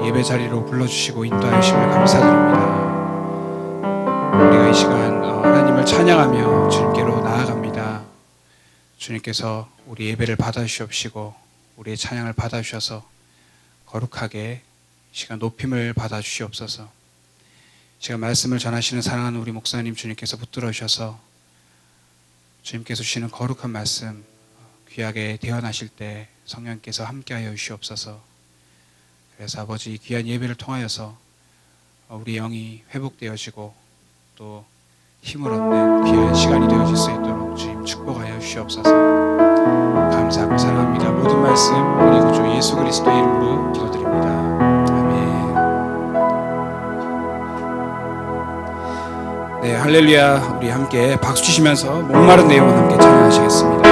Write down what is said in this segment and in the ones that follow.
예배 자리로 불러주시고 인도하심을 감사드립니다. 우리가 이 시간 하나님을 찬양하며 주님께로 나아갑니다. 주님께서 우리 예배를 받아주시옵시고 우리의 찬양을 받아주셔서 거룩하게 시간 높임을 받아주시옵소서. 시간 말씀을 전하시는 사랑하는 우리 목사님 주님께서 붙들어 주셔서 주님께서 주시는 거룩한 말씀 귀하게 대언하실 때 성령께서 함께하여 주시옵소서. 그래서 아버지 이 귀한 예배를 통하여서 우리 영이 회복되어지고 또 힘을 얻는 귀한 시간이 되어질 수 있도록 주님 축복하여 주시옵소서. 감사하고 사랑합니다. 모든 말씀 우리 구주 예수 그리스도의 이름으로 기도드립니다. 아멘. 네, 할렐루야. 우리 함께 박수 치시면서 목마른 내용을 함께 찬양하시겠습니다.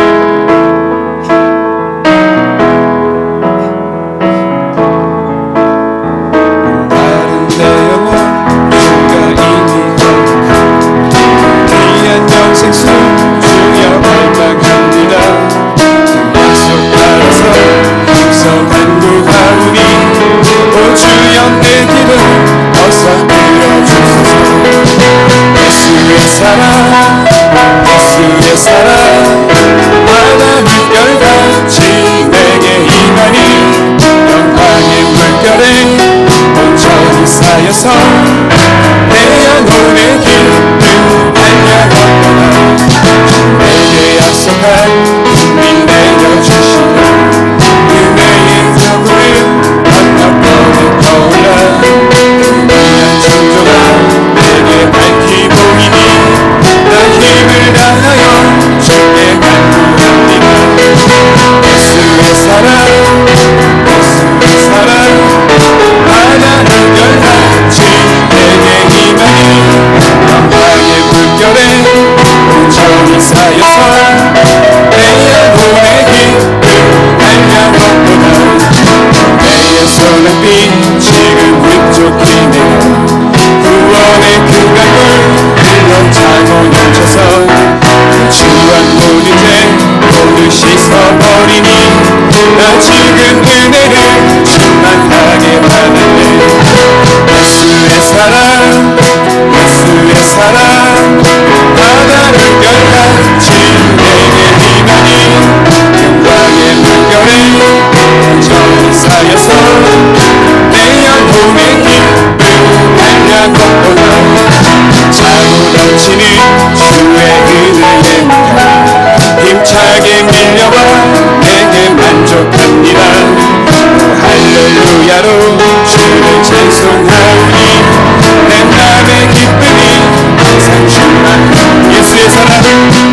예수의 사랑,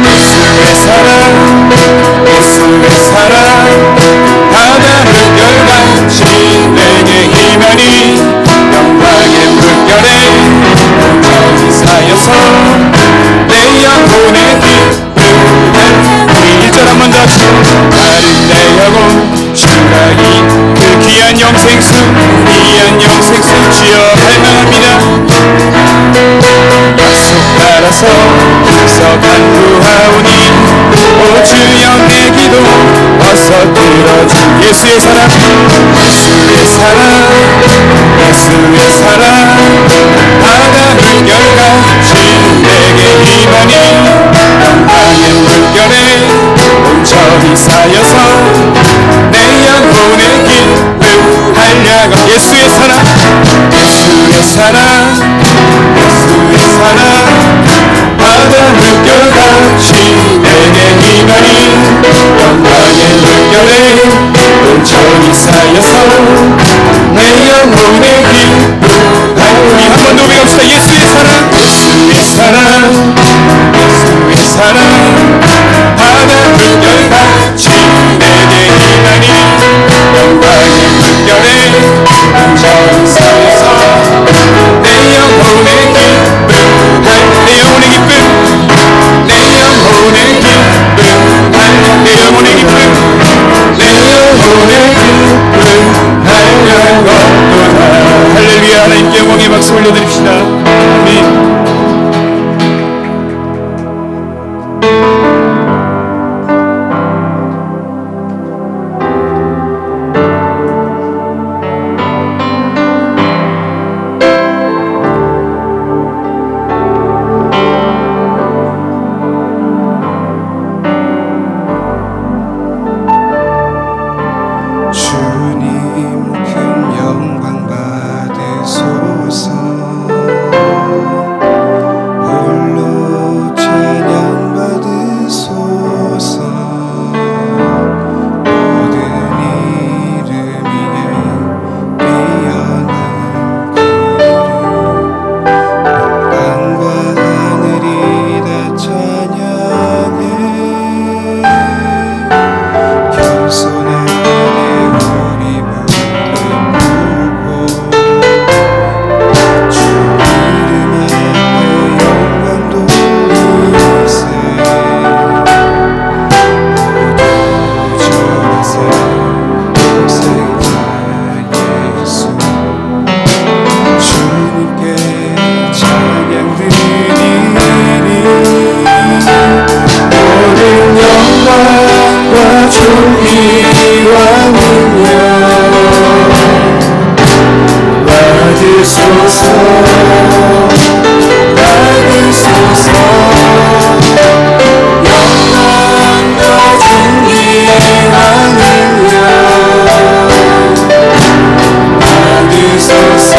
예수의 사랑, 예수의 사랑, 바다 물결같이 내게 임하니 영광의 물결에 온전히 쌓여서 내 영혼의 기쁨하려고. 예수의 사랑, 예수의 사랑, 예수의 사랑, 바다 물결같이 내게 임하니 영광의 물결에 온전히 쌓여서 내 영혼의 기쁨하니. 우리 한 번 더 외웁시다. 예수의 사랑, 예수의 사랑, 예수의 사랑, 바다 물결같이 내게 임하니 영광의 물결에 온전히 쌓여서 내 독생자 예수 주님께 찬양 드리니 모든 영광과 존귀와 능력 받으소서 받으소서 영광과 존귀와 능력 받으소서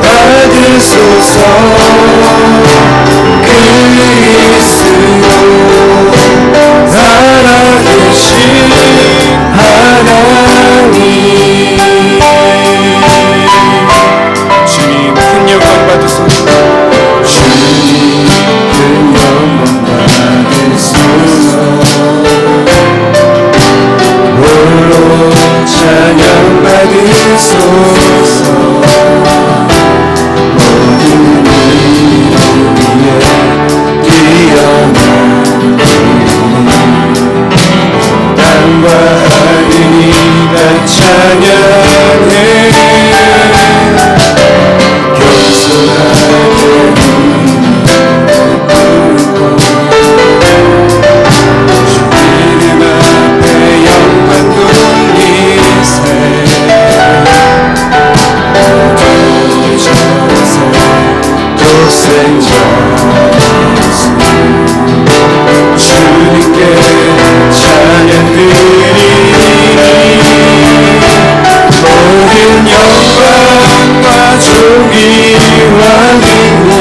받으소서 그리스도 살아계신 하나님 주님 큰 영광 받으소서 주님 큰 영광 받으소서 홀로 찬양 받으소서 모든 일 위에 뛰어난 땅과 하늘이 다 찬양해 겸손하게 주 이름 앞에 영광 돌리세 독생자 예수 주님께 찬양 드리니 모든 영광과 존귀와 능력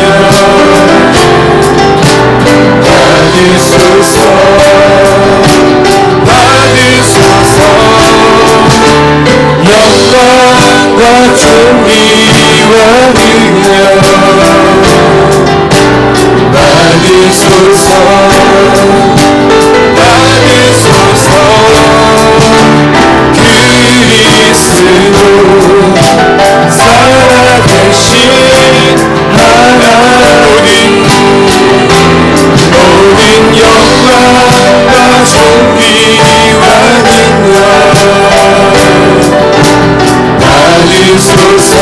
받으소서 받으소서 영광과 존귀와 능력 받으소서 받으소서 그리스도 살아계신 하나님 모든 영광과 존귀와 능력 받으소서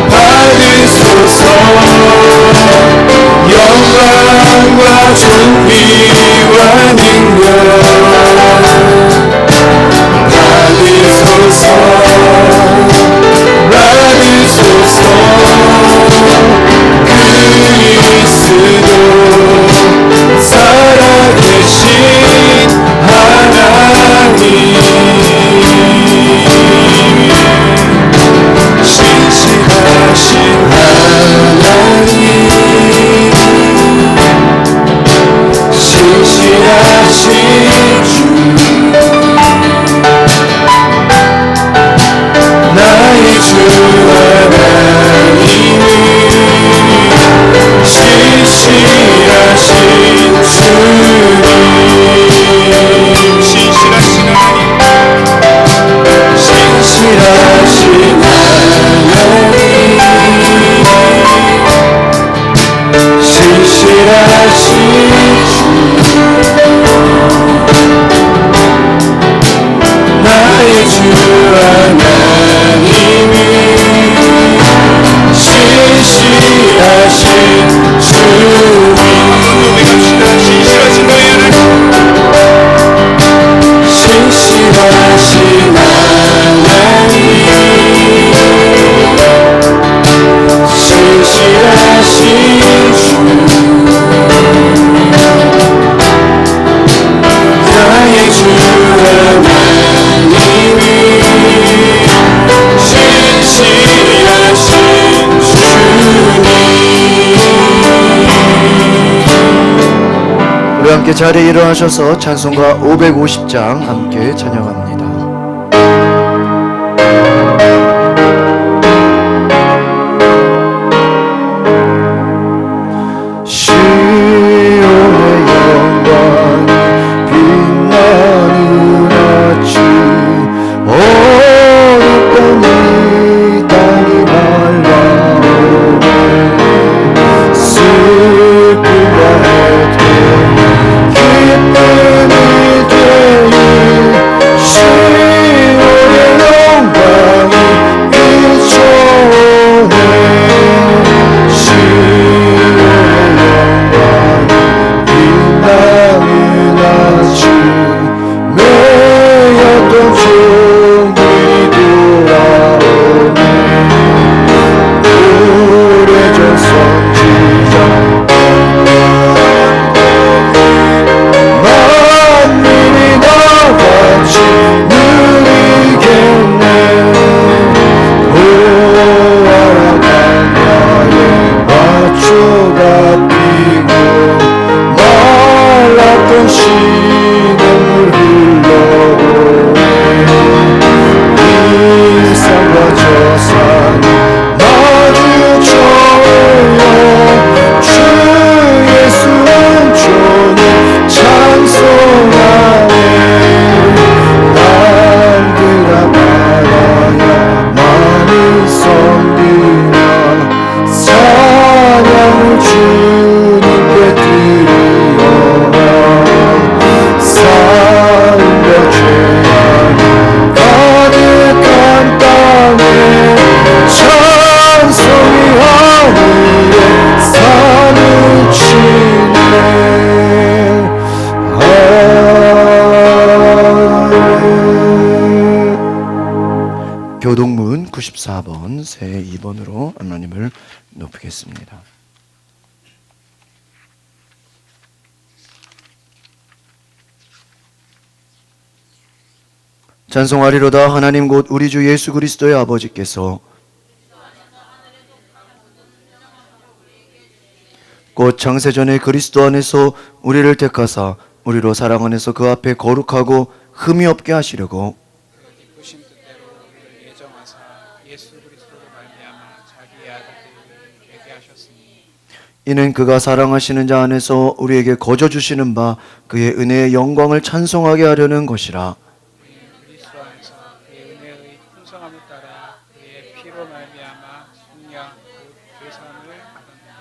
받으소서 영광과 존귀와 능력 받으소서 받으소서 그리스도 살아계신 하나님 신실하신 하나님 신실하신 주 나의 주 하나님이 신실하신 주님 신실하신 하나님 신실하신 하나님 신실하신 주 나의 주 하나님이 신실하신 주님 신실하신 너의 하나님 신실하신 하나님 신실하신 주 나의 주 하나님이 신실하신 주님 우리 함께 자리에 일어나셔서 찬송가 550장 함께 찬양합니다. 시온의 영광이 빛나는 아침 어렵던 이 땅이 말라오네 슬픔과 해태 기쁨이 같이 매였던 종이 돌아오네. 오래전 선지자 만민이 나같이 누리겠네. 보아라 광야에 마초가 피고 말랐던 시냇물 흘러오네. 이 산과 저 산이 마주쳐요. 주 예수는 종을 찬송하네. 남들아 말아야 많이 섬기라. 찬양을 주님께 드리어라. 삶과 죄악이 가득한 땅에 찬송이 하늘에 산을 치네. 교동문 94번 새 2번으로 하나님을 높이겠습니다. 찬송하리로다. 하나님 곧 우리 주 예수 그리스도의 아버지께서 곧 창세전에 그리스도 안에서 우리를 택하사 우리로 사랑 안에서 그 앞에 거룩하고 흠이 없게 하시려고 기쁘신 뜻대로 우리를 예정하사 예수 그리스도로 말미암아 자기의 아들들을 되게 하셨으니 이는 그가 사랑하시는 자 안에서 우리에게 거저 주시는 바 그의 은혜의 영광을 찬송하게 하려는 것이라. 우리는 그리스도 안에서 그의 은혜의 풍성함을 따라 그의 피로 말미암아 속량 곧 죄사함을 받았느니라.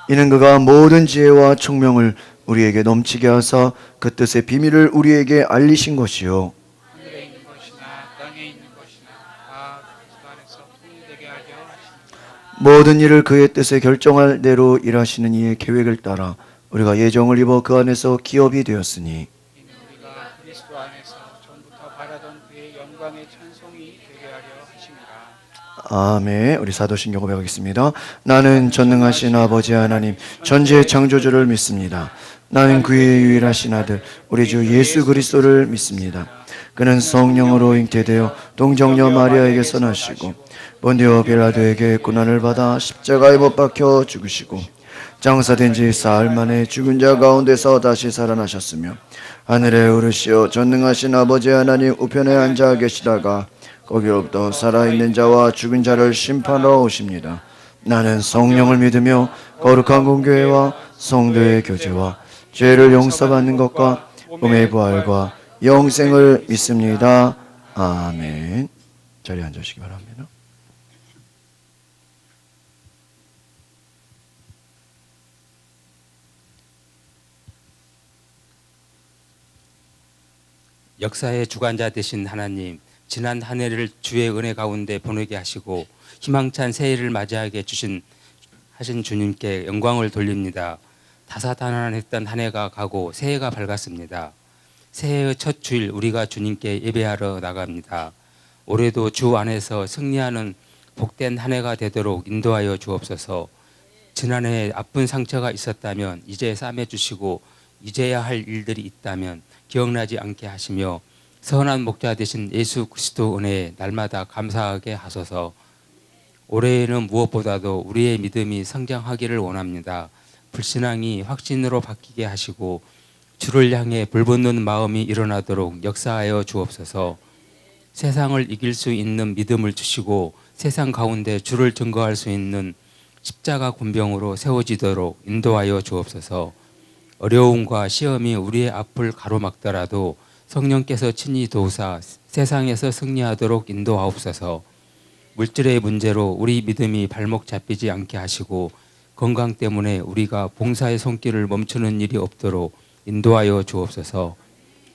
이는 그가 모든 지혜와 총명을 우리에게 넘치게 하사 그 뜻의 비밀을 우리에게 알리신 것이요. 하늘에 있는 것이나 땅에 있는 것이나 다 그리스도 안에서 통일되게 하려 하시니라. 모든 일을 그의 뜻에 결정할 대로 일하시는 이의 계획을 따라 우리가 예정을 입어 그 안에서 기업이 되었으니 이는 우리가 그리스도 안에서 전부터 바라던 그의 영광의 찬송이 되게 하려 하심이라. 아멘. 우리 사도신경 고백하겠습니다. 나는 전능하신 아버지 하나님 전지의 창조주를 믿습니다. 나는 그의 유일하신 아들 우리 주 예수 그리스도를 믿습니다. 그는 성령으로 잉태되어 동정녀 마리아에게서 나시고 본디오 빌라도에게 고난을 받아 십자가에 못 박혀 죽으시고 장사된 지 사흘 만에 죽은 자 가운데서 다시 살아나셨으며 하늘에 오르시어 전능하신 아버지 하나님 우편에 앉아 계시다가 거기로부터 살아있는 자와 죽은 자를 심판하러 오십니다. 나는 성령을 믿으며 거룩한 공교회와 성도의 교제와 죄를 용서받는 것과 몸의 부활과 영생을 믿습니다. 아멘. 자리에 앉으시기 바랍니다. 역사의 주관자 되신 하나님, 지난 한 해를 주의 은혜 가운데 보내게 하시고 희망찬 새해를 맞이하게 하신 주님께 영광을 돌립니다. 다사다난했던 한 해가 가고 새해가 밝았습니다. 새해의 첫 주일 우리가 주님께 예배하러 나갑니다. 올해도 주 안에서 승리하는 복된 한 해가 되도록 인도하여 주옵소서. 지난해에 아픈 상처가 있었다면 이제 싸매주시고 잊어야 할 일들이 있다면 기억나지 않게 하시며 선한 목자 되신 예수 그리스도 은혜에 날마다 감사하게 하소서. 올해에는 무엇보다도 우리의 믿음이 성장하기를 원합니다. 불신앙이 확신으로 바뀌게 하시고 주를 향해 불붙는 마음이 일어나도록 역사하여 주옵소서. 세상을 이길 수 있는 믿음을 주시고 세상 가운데 주를 증거할 수 있는 십자가 군병으로 세워지도록 인도하여 주옵소서. 어려움과 시험이 우리의 앞을 가로막더라도 성령께서 친히 도우사 세상에서 승리하도록 인도하옵소서. 물질의 문제로 우리 믿음이 발목 잡히지 않게 하시고 건강 때문에 우리가 봉사의 손길을 멈추는 일이 없도록 인도하여 주옵소서.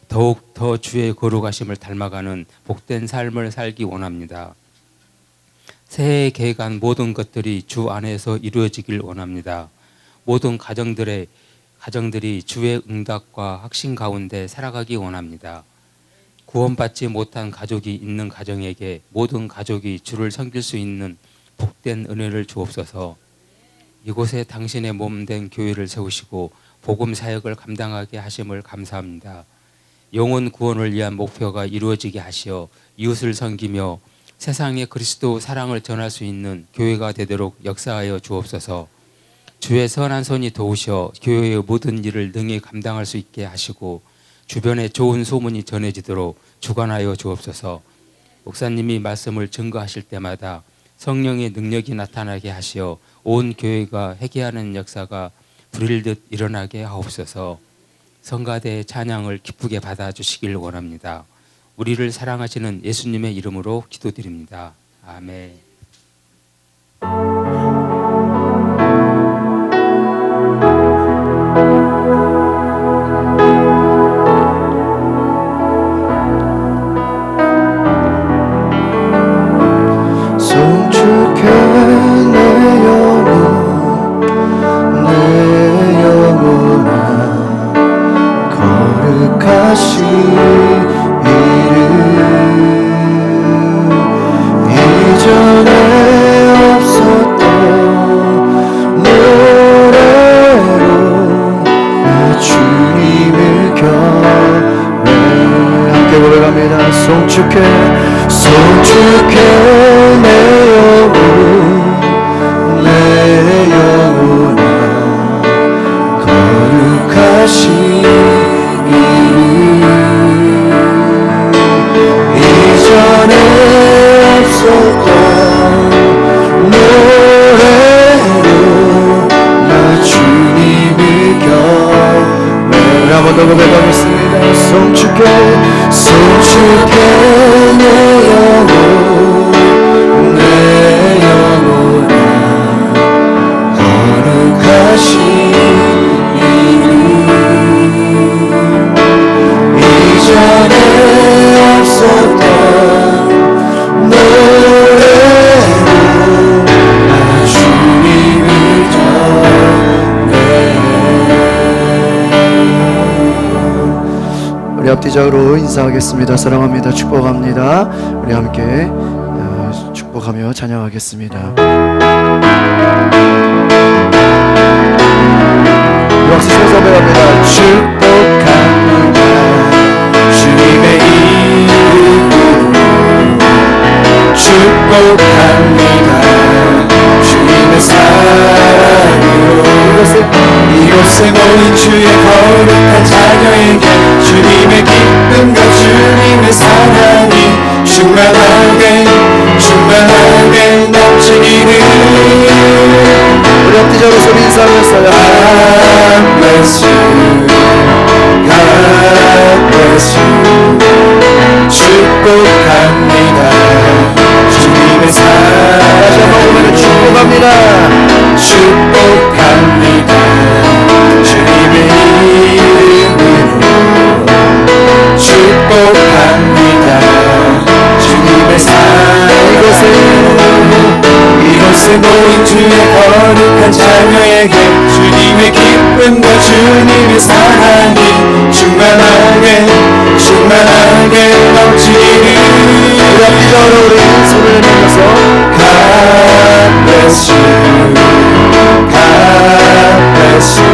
더욱 더 주의 거룩하심을 닮아가는 복된 삶을 살기 원합니다. 새해에 계획한 모든 것들이 주 안에서 이루어지길 원합니다. 모든 가정들의 가정들이 주의 응답과 확신 가운데 살아가기 원합니다. 구원받지 못한 가족이 있는 가정에게 모든 가족이 주를 섬길 수 있는 복된 은혜를 주옵소서. 이곳에 당신의 몸된 교회를 세우시고 복음 사역을 감당하게 하심을 감사합니다. 영혼 구원을 위한 목표가 이루어지게 하시어 이웃을 섬기며 세상에 그리스도 사랑을 전할 수 있는 교회가 되도록 역사하여 주옵소서. 주의 선한 손이 도우셔 교회의 모든 일을 능히 감당할 수 있게 하시고 주변에 좋은 소문이 전해지도록 주관하여 주옵소서. 목사님이 말씀을 증거하실 때마다 성령의 능력이 나타나게 하시어 온 교회가 회개하는 역사가 불일듯 일어나게 하옵소서. 성가대의 찬양을 기쁘게 받아주시길 원합니다. 우리를 사랑하시는 예수님의 이름으로 기도드립니다. 아멘. 송축해 내 영혼아 거룩하신 이름 이전에 없었던 노래로 나 주님을 경외 함께 고백합니다. 송축해 내 영혼아 거룩하신 이름 이전에 없었던 노래로 나 주님을 경외 한 번 더 고백하겠습니다. 송축해 내 영혼 내 영혼아 거룩하신 이름 이전에 없었던 노래로 나 주님을 경외 우리 앞뒤적으로 인사하겠습니다. 사랑합니다. 축복합니다. 우리 함께 축복하며 찬양하겠습니다. 박수 치면서 고백합니다. 축복합니다. 주님의 이름으로 축복합니다. 주님의 사랑으로 이곳에 모인 주의 거룩한 자녀에게 주님의 기쁨과 주님의 사랑이 충만하게 넘치기를 우리 앞뒤적으로 소리 인사하면서요. God bless you, God bless you. 축복합니다. 주님의 사랑 다시 한번 보면 축복합니다. 축복합니다. 주님의 이름으로 축복합니다. 주님의 사랑 이곳에 모인 주의 거룩한 자녀에게 주님의 기쁨과 주님의 사랑이 충만하게 넘치기를 우리 앞뒤적으로 우리 손을 내밀어서 God bless you, God bless you.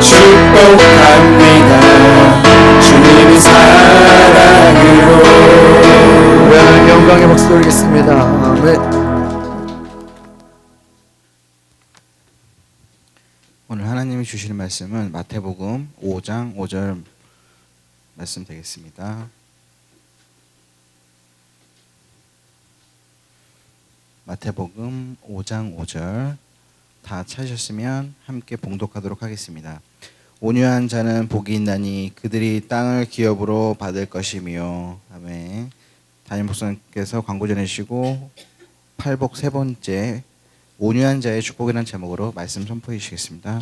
축복합니다. 주님의 사랑으로 하나님 영광의 박수 드리겠습니다. 아멘. 오늘 하나님이 주시는 말씀은 마태복음 5장 5절 말씀 되겠습니다. 마태복음 5장 5절 다 찾으셨으면 함께 봉독하도록 하겠습니다. 온유한 자는 복이 있나니 그들이 땅을 기업으로 받을 것이며 아멘. 담임 목사님께서 광고 전해주시고 팔복 세 번째 온유한 자의 축복이라는 제목으로 말씀 선포해 주시겠습니다.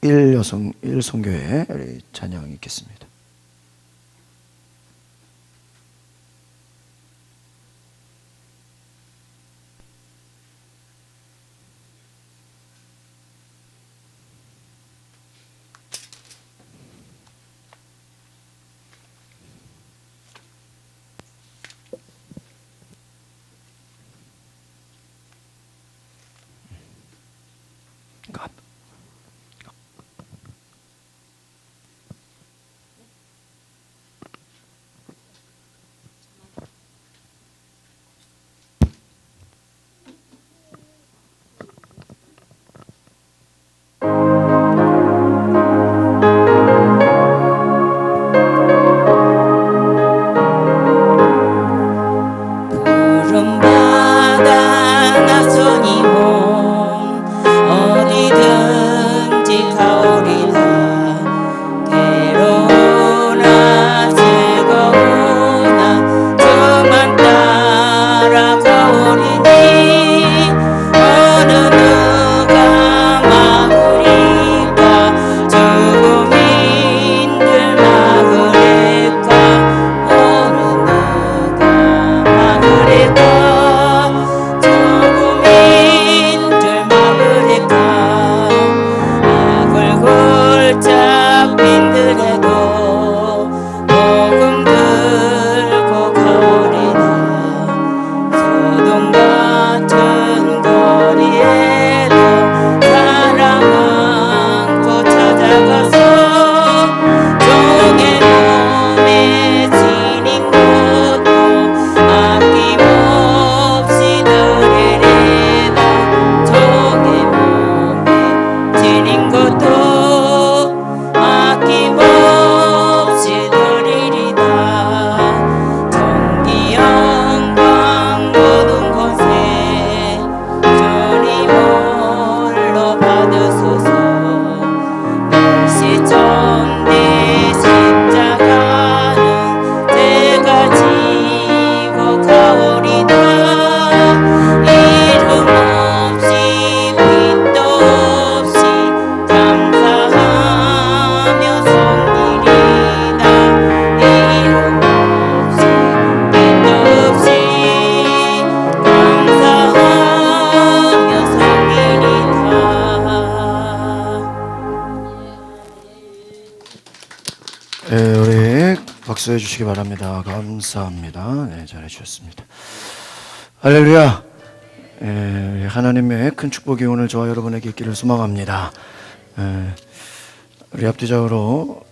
1성교회 찬양 있겠습니다. 푸른 바다 나선이 홈 어디든지 가오리다 괴로우나 즐거우나 저만 따라 가오리니 어느 누가 막으리까 주민들 막으리까 어느 누가 막으리까 주민들 막으리까 악을 골짝 빈들에도 복음 들고 가오리다 소돔 같은 거리에도 사랑 안고 찾아가서 종의 몸에 지닌 것도 아낌없이 드리리다 종의 몸에 지닌 것도 아낌없이 드리리다 전기 영광 모든 곳에 주님 홀로 받으소서 시천대 십자가는 제가 지고 가오리다 이름 없이 빛도 없이 감사하며 섬기리다 이름 없이 빛도 없이 감사하며 섬기리다. 우리 박수해 주시기 바랍니다. 감사합니다. 네, 잘해 주셨습니다. 할렐루야. 하나님의 큰 축복이 오늘 저와 여러분에게 있기를 소망합니다. 우리 앞뒤적으로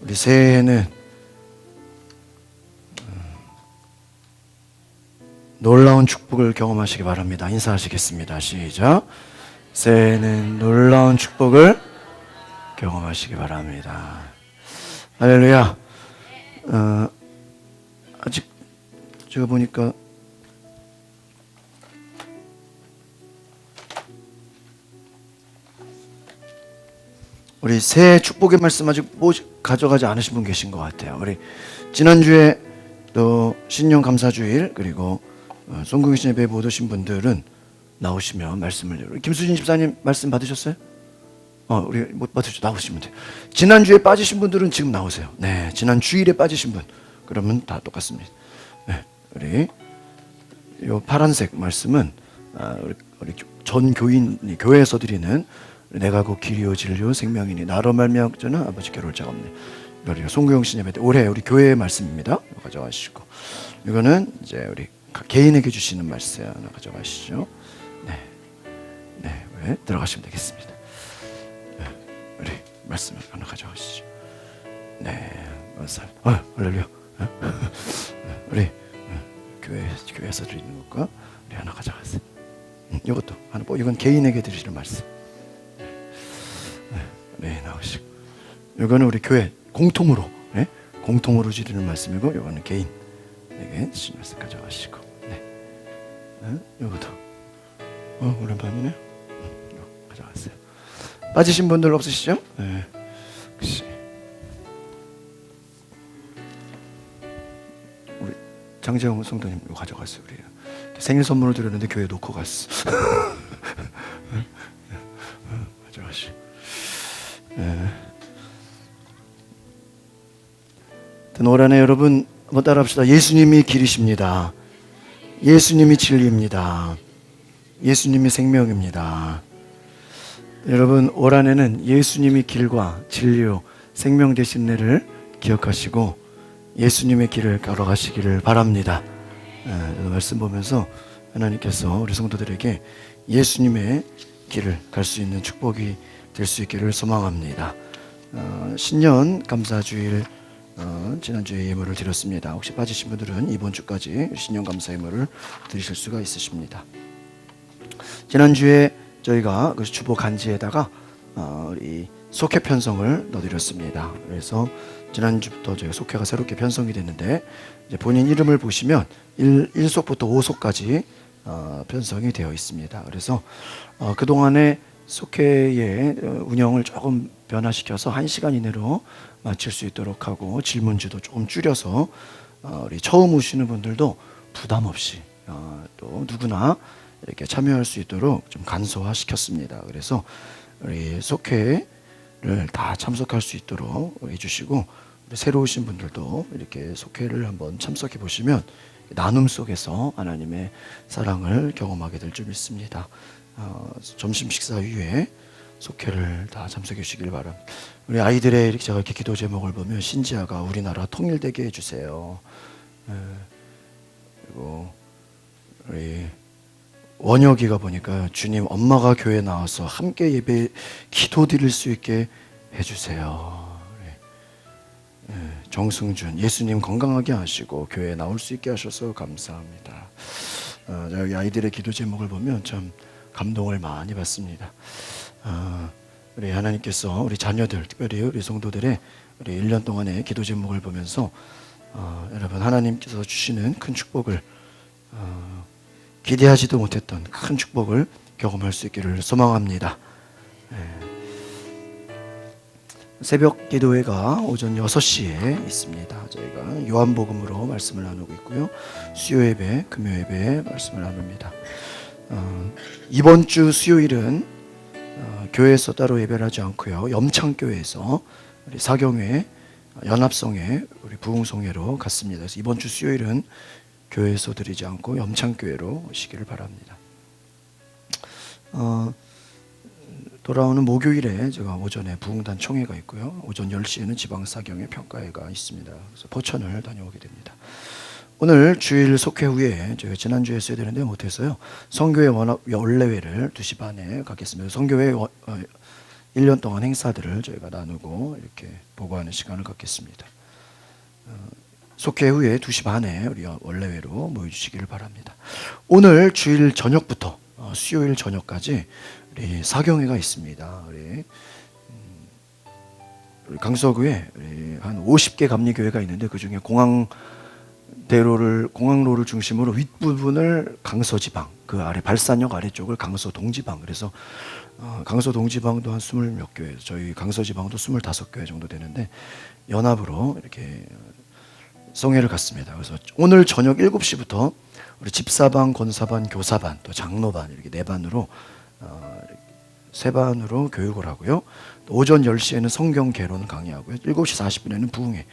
우리 새해에는 놀라운 축복을 경험하시기 바랍니다. 인사하시겠습니다. 시작. 새해에는 놀라운 축복을 경험하시기 바랍니다. 할렐루야. 아직 제가 보니까 우리 새해 축복의 말씀 아직 가져가지 않으신 분 계신 것 같아요. 우리 지난주에 또 신년 감사주일 그리고 송국신 예배 못 오신 분들은 나오시면 말씀을. 우리 김수진 집사님 말씀 받으셨어요? 우리 못 받으셨죠? 나오시면 돼요. 지난주에 빠지신 분들은 지금 나오세요. 네, 지난 주일에 빠지신 분 그러면 다 똑같습니다. 네, 우리 요 파란색 말씀은 우리 전 교인 교회에서 드리는 내가 곧 길이요 진리요 생명이니 나로 말미암고는 아버지께로 올 자가 없네. 우리 송구영 씨 예배 때 올해 우리 교회의 말씀입니다. 가져가시고 이거는 이제 우리 개인에게 주시는 말씀 하나 가져가시죠. 네, 왜 들어가시면 되겠습니다. 네, 우리 말씀 하나 가져가시죠. 네, 감사합니다. 할렐루야. 우리 교회에서 드리는 것과 우리 하나 가져가세요. 이것도 하나. 이건 개인에게 드리시는 말씀. 네, 나오시고 이거는 우리 교회 공통으로 공통으로 드리는 말씀이고 이거는 개인에게 드리는 말씀 가져가시고 이것도 오랜만이네. 이거 가져갔어요. 빠지신 분들 없으시죠? 네, 혹시 우리 장재영 성도님 이거 가져갔어요. 우리 생일 선물을 드렸는데 교회 놓고 갔어. 가져가시고. 올 한해 여러분 한번 따라합시다. 예수님이 길이십니다. 예수님이 진리입니다. 예수님이 생명입니다. 여러분 올 한해는 예수님이 길과 진리요 생명 되신 내를 기억하시고 예수님의 길을 걸어가시기를 바랍니다. 말씀 보면서 하나님께서 우리 성도들에게 예수님의 길을 갈 수 있는 축복이 될 수 있기를 소망합니다. 신년 감사주일 지난주에 예물을 드렸습니다. 혹시 빠지신 분들은 이번 주까지 신년 감사 예물을 드리실 수가 있으십니다. 지난주에 저희가 그 주보 간지에다가 우리 속회 편성을 넣어드렸습니다. 그래서 지난주부터 저희가 속회가 새롭게 편성이 됐는데 이제 본인 이름을 보시면 1속부터 5속까지 편성이 되어 있습니다. 그래서 그동안에 속회의 운영을 조금 변화시켜서 1시간 이내로 마칠 수 있도록 하고 질문지도 조금 줄여서 우리 처음 오시는 분들도 부담 없이 또 누구나 이렇게 참여할 수 있도록 좀 간소화시켰습니다. 그래서 우리 속회를 다 참석할 수 있도록 해주시고 우리 새로 오신 분들도 이렇게 속회를 한번 참석해 보시면 나눔 속에서 하나님의 사랑을 경험하게 될 줄 믿습니다. 점심 식사 이후에 속회를 다 참석해 주시길 바랍니다. 우리 아이들의 이렇게 제가 이렇게 기도 제목을 보면 신지아가 우리나라 통일되게 해주세요. 그리고 우리 원혁이가 보니까 주님 엄마가 교회 나와서 함께 예배 기도 드릴 수 있게 해주세요. 정승준 예수님 건강하게 하시고 교회에 나올 수 있게 하셔서 감사합니다. 여기 아이들의 기도 제목을 보면 참 감동을 많이 받습니다. 우리 하나님께서 우리 자녀들 특별히 우리 성도들의 우리 1년 동안의 기도 제목을 보면서 여러분 하나님께서 주시는 큰 축복을 기대하지도 못했던 큰 축복을 경험할 수 있기를 소망합니다. 새벽 기도회가 오전 6시에 있습니다. 저희가 요한복음으로 말씀을 나누고 있고요. 수요 예배, 금요 예배 말씀을 나눕니다. 이번 주 수요일은 교회에서 따로 예배를 하지 않고요. 염창교회에서 우리 사경회, 연합성회, 우리 부흥성회로 갔습니다. 그래서 이번 주 수요일은 교회에서 드리지 않고 염창교회로 오시기를 바랍니다. 돌아오는 목요일에 제가 오전에 부흥단 총회가 있고요. 오전 10시에는 지방사경회 평가회가 있습니다. 그래서 포천을 다녀오게 됩니다. 오늘 주일 속회 후에 저희가 지난주에 했어야 되는데 못해서요. 성교회 원래회를 2시 반에 갖겠습니다. 성교회 1년 동안 행사들을 저희가 나누고 이렇게 보고하는 시간을 갖겠습니다. 속회 후에 2시 반에 우리 원래회로 모여주시기를 바랍니다. 오늘 주일 저녁부터 수요일 저녁까지 우리 사경회가 있습니다. 우리 강서구에 한 50개 감리교회가 있는데 그 중에 공항로를 중심으로 윗부분을 강서지방, 그 아래 발산역 아래쪽을 강서동지방. 그래서 강서동지방도 한 20몇 교회, 저희 강서지방도 25교회 정도 되는데 연합으로 이렇게 성회를 갖습니다. 그래서 오늘 저녁 7시부터 우리 집사반, 권사반, 교사반, 또 장로반 이렇게 4반으로 3반으로 교육을 하고요. 오전 10시에는 성경 개론 강의하고요. 7시 40분에는 부흥회.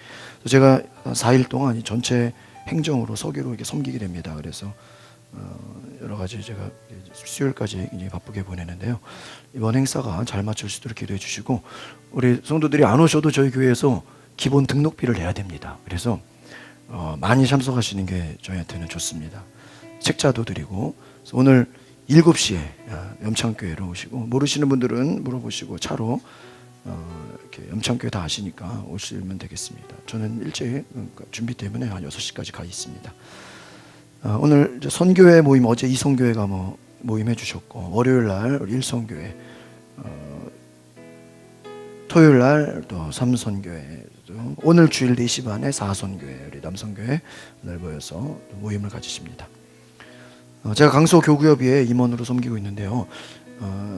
제가 4일 동안 전체 행정으로 서기로 이렇게 섬기게 됩니다. 그래서 여러 가지 제가 수요일까지 굉장히 바쁘게 보내는데요. 이번 행사가 잘 마칠 수 있도록 기도해 주시고 우리 성도들이 안 오셔도 저희 교회에서 기본 등록비를 내야 됩니다. 그래서 많이 참석하시는 게 저희한테는 좋습니다. 책자도 드리고 오늘 7시에 염창교회로 오시고 모르시는 분들은 물어보시고 차로 이렇게 염창교회 다 아시니까 오시면 되겠습니다. 저는 일찍 준비 때문에 한 6시까지 가 있습니다. 오늘 이제 선교회 모임 어제 이성교회가 모임해 주셨고 월요일 날 우리 일성교회 토요일 날 또 삼선교회 오늘 주일 4시 반에 사선교회 우리 남성교회 오늘 모여서 모임을 가지십니다. 제가 강서 교구협의회 임원으로 섬기고 있는데요.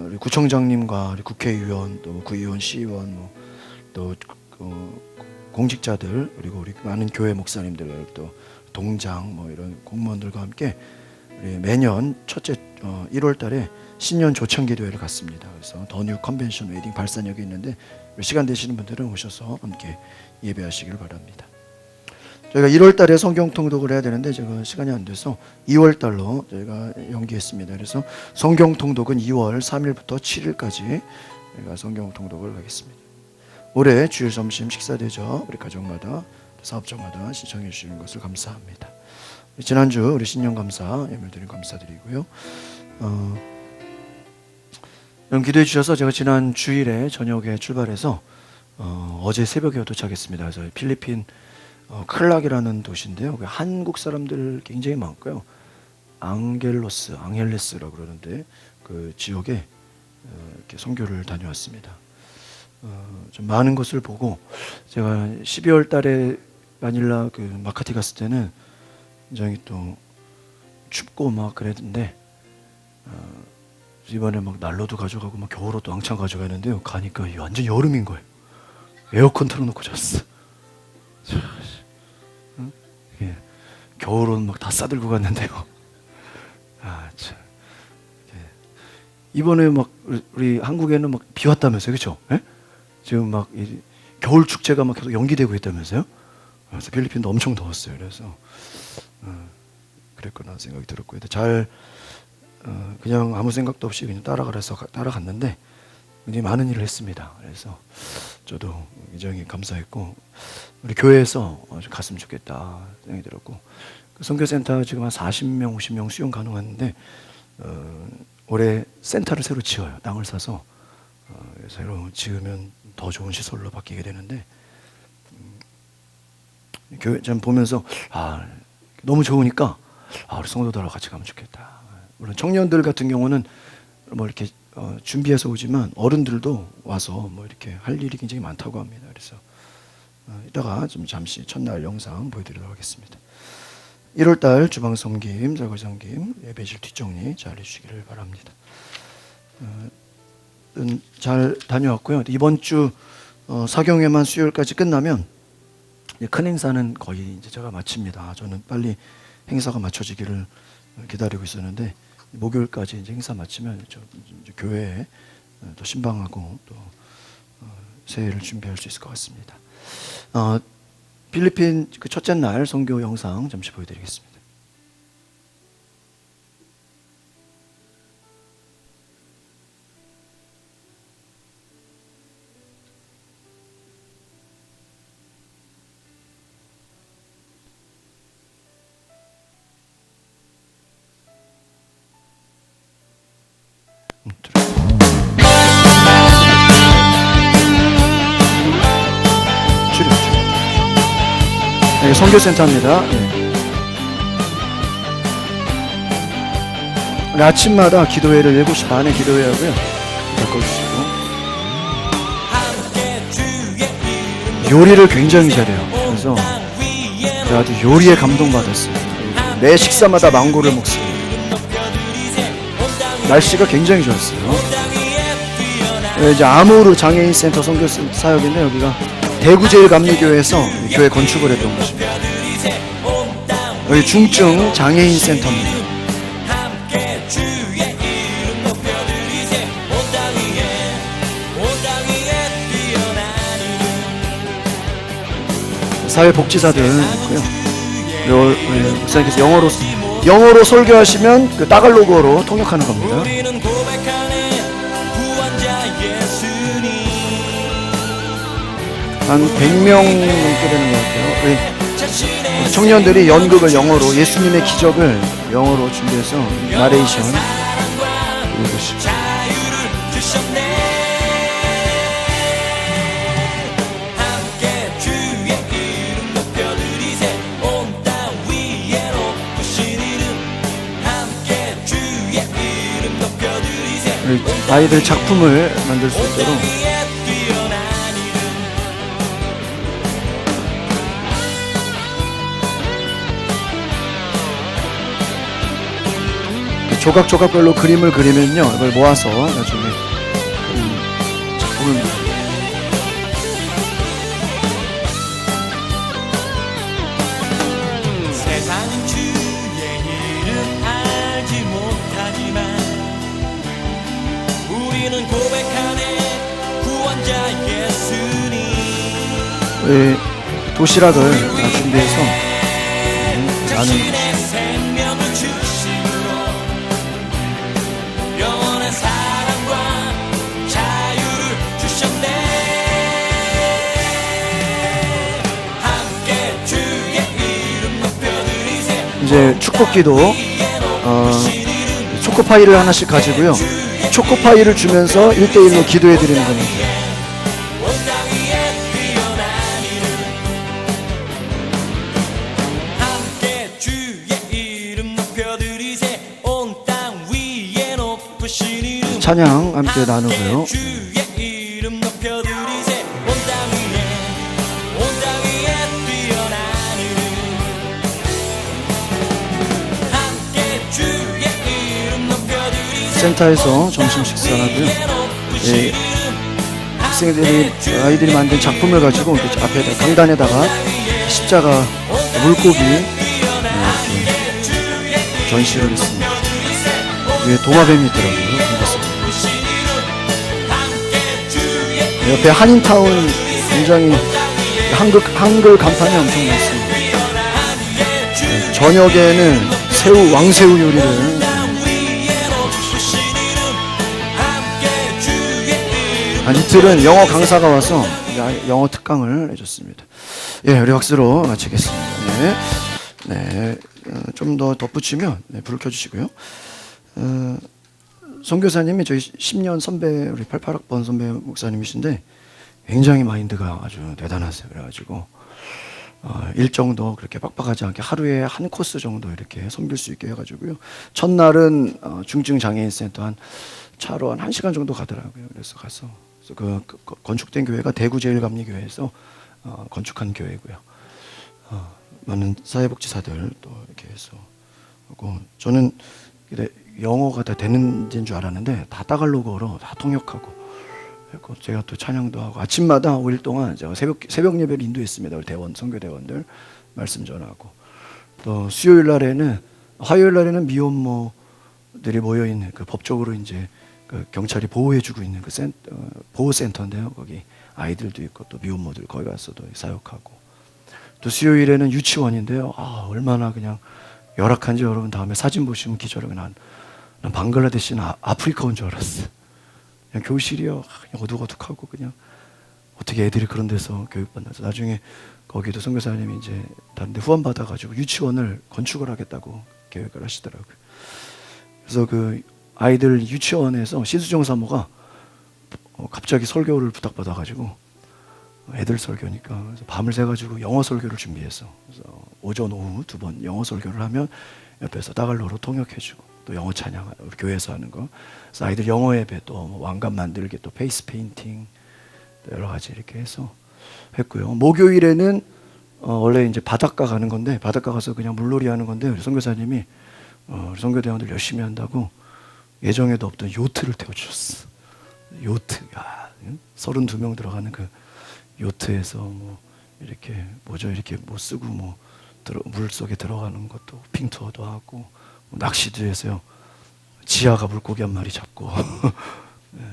우리 구청장님과 우리 국회의원 또 구의원, 시의원 또 공직자들 그리고 우리 많은 교회 목사님들 또 동장 이런 공무원들과 함께 우리 매년 첫째 1월달에 신년 조창기도회를 갖습니다. 그래서 더뉴 컨벤션 웨딩 발산역에 있는데 시간 되시는 분들은 오셔서 함께 예배하시길 바랍니다. 저희가 1월달에 성경 통독을 해야 되는데 제가 시간이 안 돼서 2월달로 저희가 연기했습니다. 그래서 성경 통독은 2월 3일부터 7일까지 저희가 성경 통독을 하겠습니다. 올해 주일 점심 식사 대접 우리 가정마다 사업장마다 신청해 주시는 것을 감사합니다. 지난주 우리 신년 감사 예물 드린 감사드리고요. 여러분 기도해 주셔서 제가 지난 주일에 저녁에 출발해서 어제 새벽에 도착했습니다. 그래서 필리핀 클락이라는 도시인데요. 한국 사람들 굉장히 많고요. 앙헬레스라고 그러는데 그 지역에 이렇게 선교를 다녀왔습니다. 좀 많은 것을 보고 제가 12월 달에 마닐라 그 마카티 갔을 때는 굉장히 또 춥고 막 그랬는데 이번에 막 난로도 가져가고 막 겨울옷도 왕창 가져가는데요. 가니까 완전 여름인 거예요. 에어컨 틀어놓고 잤어. 응? 예. 겨울옷 막 다 싸들고 갔는데요. 아 참. 예. 이번에 막 우리 한국에는 막 비 왔다면서요, 그렇죠? 예? 지금 막 겨울 축제가 막 계속 연기되고 있다면서요? 그래서 필리핀도 엄청 더웠어요. 그래서 그랬구나 생각이 들었고요. 잘 그냥 아무 생각도 없이 그냥 따라가서 따라갔는데 굉장히 많은 일을 했습니다. 그래서 저도 굉장히 감사했고 우리 교회에서 좀 갔으면 좋겠다 생각이 들었고 그 선교센터 지금 한 40명, 50명 수용 가능한데 올해 센터를 새로 지어요. 땅을 사서 새로 지으면 더 좋은 시설로 바뀌게 되는데 교회 좀 보면서 너무 좋으니까 우리 성도들하고 같이 가면 좋겠다. 물론 청년들 같은 경우는 뭐 이렇게 준비해서 오지만 어른들도 와서 뭐 이렇게 할 일이 굉장히 많다고 합니다. 그래서 이따가 좀 잠시 첫날 영상 보여드리도록 하겠습니다. 1월달 주방 섬김, 설거지 섬김, 예배실 뒷정리 잘 해주시기를 바랍니다. 잘 다녀왔고요. 이번 주 사경회만 수요일까지 끝나면 큰 행사는 거의 이제 제가 마칩니다. 저는 빨리 행사가 마쳐지기를 기다리고 있었는데 목요일까지 이제 행사 마치면 이제 교회에 또 신방하고 또 새해를 준비할 수 있을 것 같습니다. 필리핀 그 첫째 날 선교 영상 잠시 보여드리겠습니다. 네, 선교센터입니다. 네. 아침마다 기도회를 7시 반에 기도회 하고요. 바꿔주시고 요리를 굉장히 잘해요. 그래서 제가 아주 요리에 감동받았어요. 매 식사마다 망고를 먹습니다. 날씨가 굉장히 좋았어요. 이제 아무르 장애인 센터 선교 사역인데 여기가 대구제일감리교회에서 교회 건축을 했던 곳입니다. 여기 중증 장애인 센터입니다. 사회복지사들 있고요. 우리 목사님께서 영어로 설교하시면 그 따갈로그어로 통역하는 겁니다. 한 100명 넘게 되는 것 같아요. 우리 청년들이 연극을 영어로 예수님의 기적을 영어로 준비해서 나레이션 읽으시고 아이들 작품을 만들 수 있도록 조각조각별로 그림을 그리면요 이걸 모아서 나중에 작품을 세상은 주의 이름 알지 못하지만 우리는 고백하네 구원자 예수님. 도시락을 준비해서 나는 생명을 주심으로 영원한 사랑과 자유를 주셨네. 함께 주의 이름 높여드리세. 이제 축복기도 초코파이를 하나씩 가지고요 초코파이를 주면서 1대1로 기도해 드리는 겁니다. 온 땅 위에 뛰어다니는 함께 주의 이름 높여드리세 온 땅 위에 높으신 이름 찬양 함께 나누고요. 주의 이름 높여드리세 온 땅 위에 뛰어나는 함께 주의 이름 높여드리세 센터에서 점심 식사하고요. 예, 학생들이 아이들이 만든 작품을 가지고 이렇게 앞에다 강단에다가 십자가 물고기 이렇게 전시를 했습니다. 위에 도마뱀이 있더라고요. 반갑습니다. 옆에 한인타운 굉장히 한글 간판이 엄청 많습니다. 네, 저녁에는 왕새우 요리를 한 이틀은 영어 강사가 와서 영어 특강을 해줬습니다. 예, 우리 박수로 마치겠습니다. 네, 좀 더 덧붙이면 불을 켜주시고요. 선교사님이 저희 10년 선배, 우리 88학번 선배 목사님이신데 굉장히 마인드가 아주 대단하세요. 그래가지고 일정도 그렇게 빡빡하지 않게 하루에 한 코스 정도 이렇게 섬길 수 있게 해가지고요. 첫날은 중증 장애인 센터 한 차로 한 1시간 정도 가더라고요. 그래서 가서 그 건축된 교회가 대구제일감리교회에서 건축한 교회고요. 많은 사회복지사들 또 이렇게 해서 하고 저는 영어가 다 되는 데인 줄 알았는데 다 따갈로그로 다 통역하고 그리고 제가 또 찬양도 하고 아침마다 5일 동안 제가 새벽 예배를 인도했습니다. 우리 대원 선교 대원들 말씀 전하고 또 수요일 날에는 화요일 날에는 미혼모들이 모여 있는 그 법적으로 이제 그 경찰이 보호해주고 있는 그 보호센터인데요. 거기 아이들도 있고 또 미혼모들 거기 가서도 사역하고 또 수요일에는 유치원인데요. 얼마나 그냥 열악한지 여러분 다음에 사진 보시면 기절하게 난 방글라데시나 아프리카 온 줄 알았어. 그냥 교실이요. 그냥 어둑어둑하고 그냥 어떻게 애들이 그런 데서 교육받나서 나중에 거기도 선교사님이 이제 다른 데 후원 받아가지고 유치원을 건축을 하겠다고 계획을 하시더라고요. 그래서 그 아이들 유치원에서 신수정 사모가 갑자기 설교를 부탁받아가지고 애들 설교니까 그래서 밤을 새가지고 영어 설교를 준비해서 그래서 오전 오후 2번 영어 설교를 하면 옆에서 따갈로로 통역해주고 또 영어 찬양 우리 교회에서 하는 거 그래서 아이들 영어 예배 또 왕관 만들기 또 페이스 페인팅 또 여러 가지 이렇게 해서 했고요. 목요일에는 원래 이제 바닷가 가는 건데 바닷가 가서 그냥 물놀이 하는 건데 우리 선교사님이 우리 선교대원들 열심히 한다고 예정에도 없던 요트를 태워주셨어. 요트, 32명 들어가는 그 요트에서 뭐 이렇게 이렇게 못 쓰고 물 속에 들어가는 것도 핑 투어도 하고 낚시도 해서요. 지하가 물고기 한 마리 잡고 네.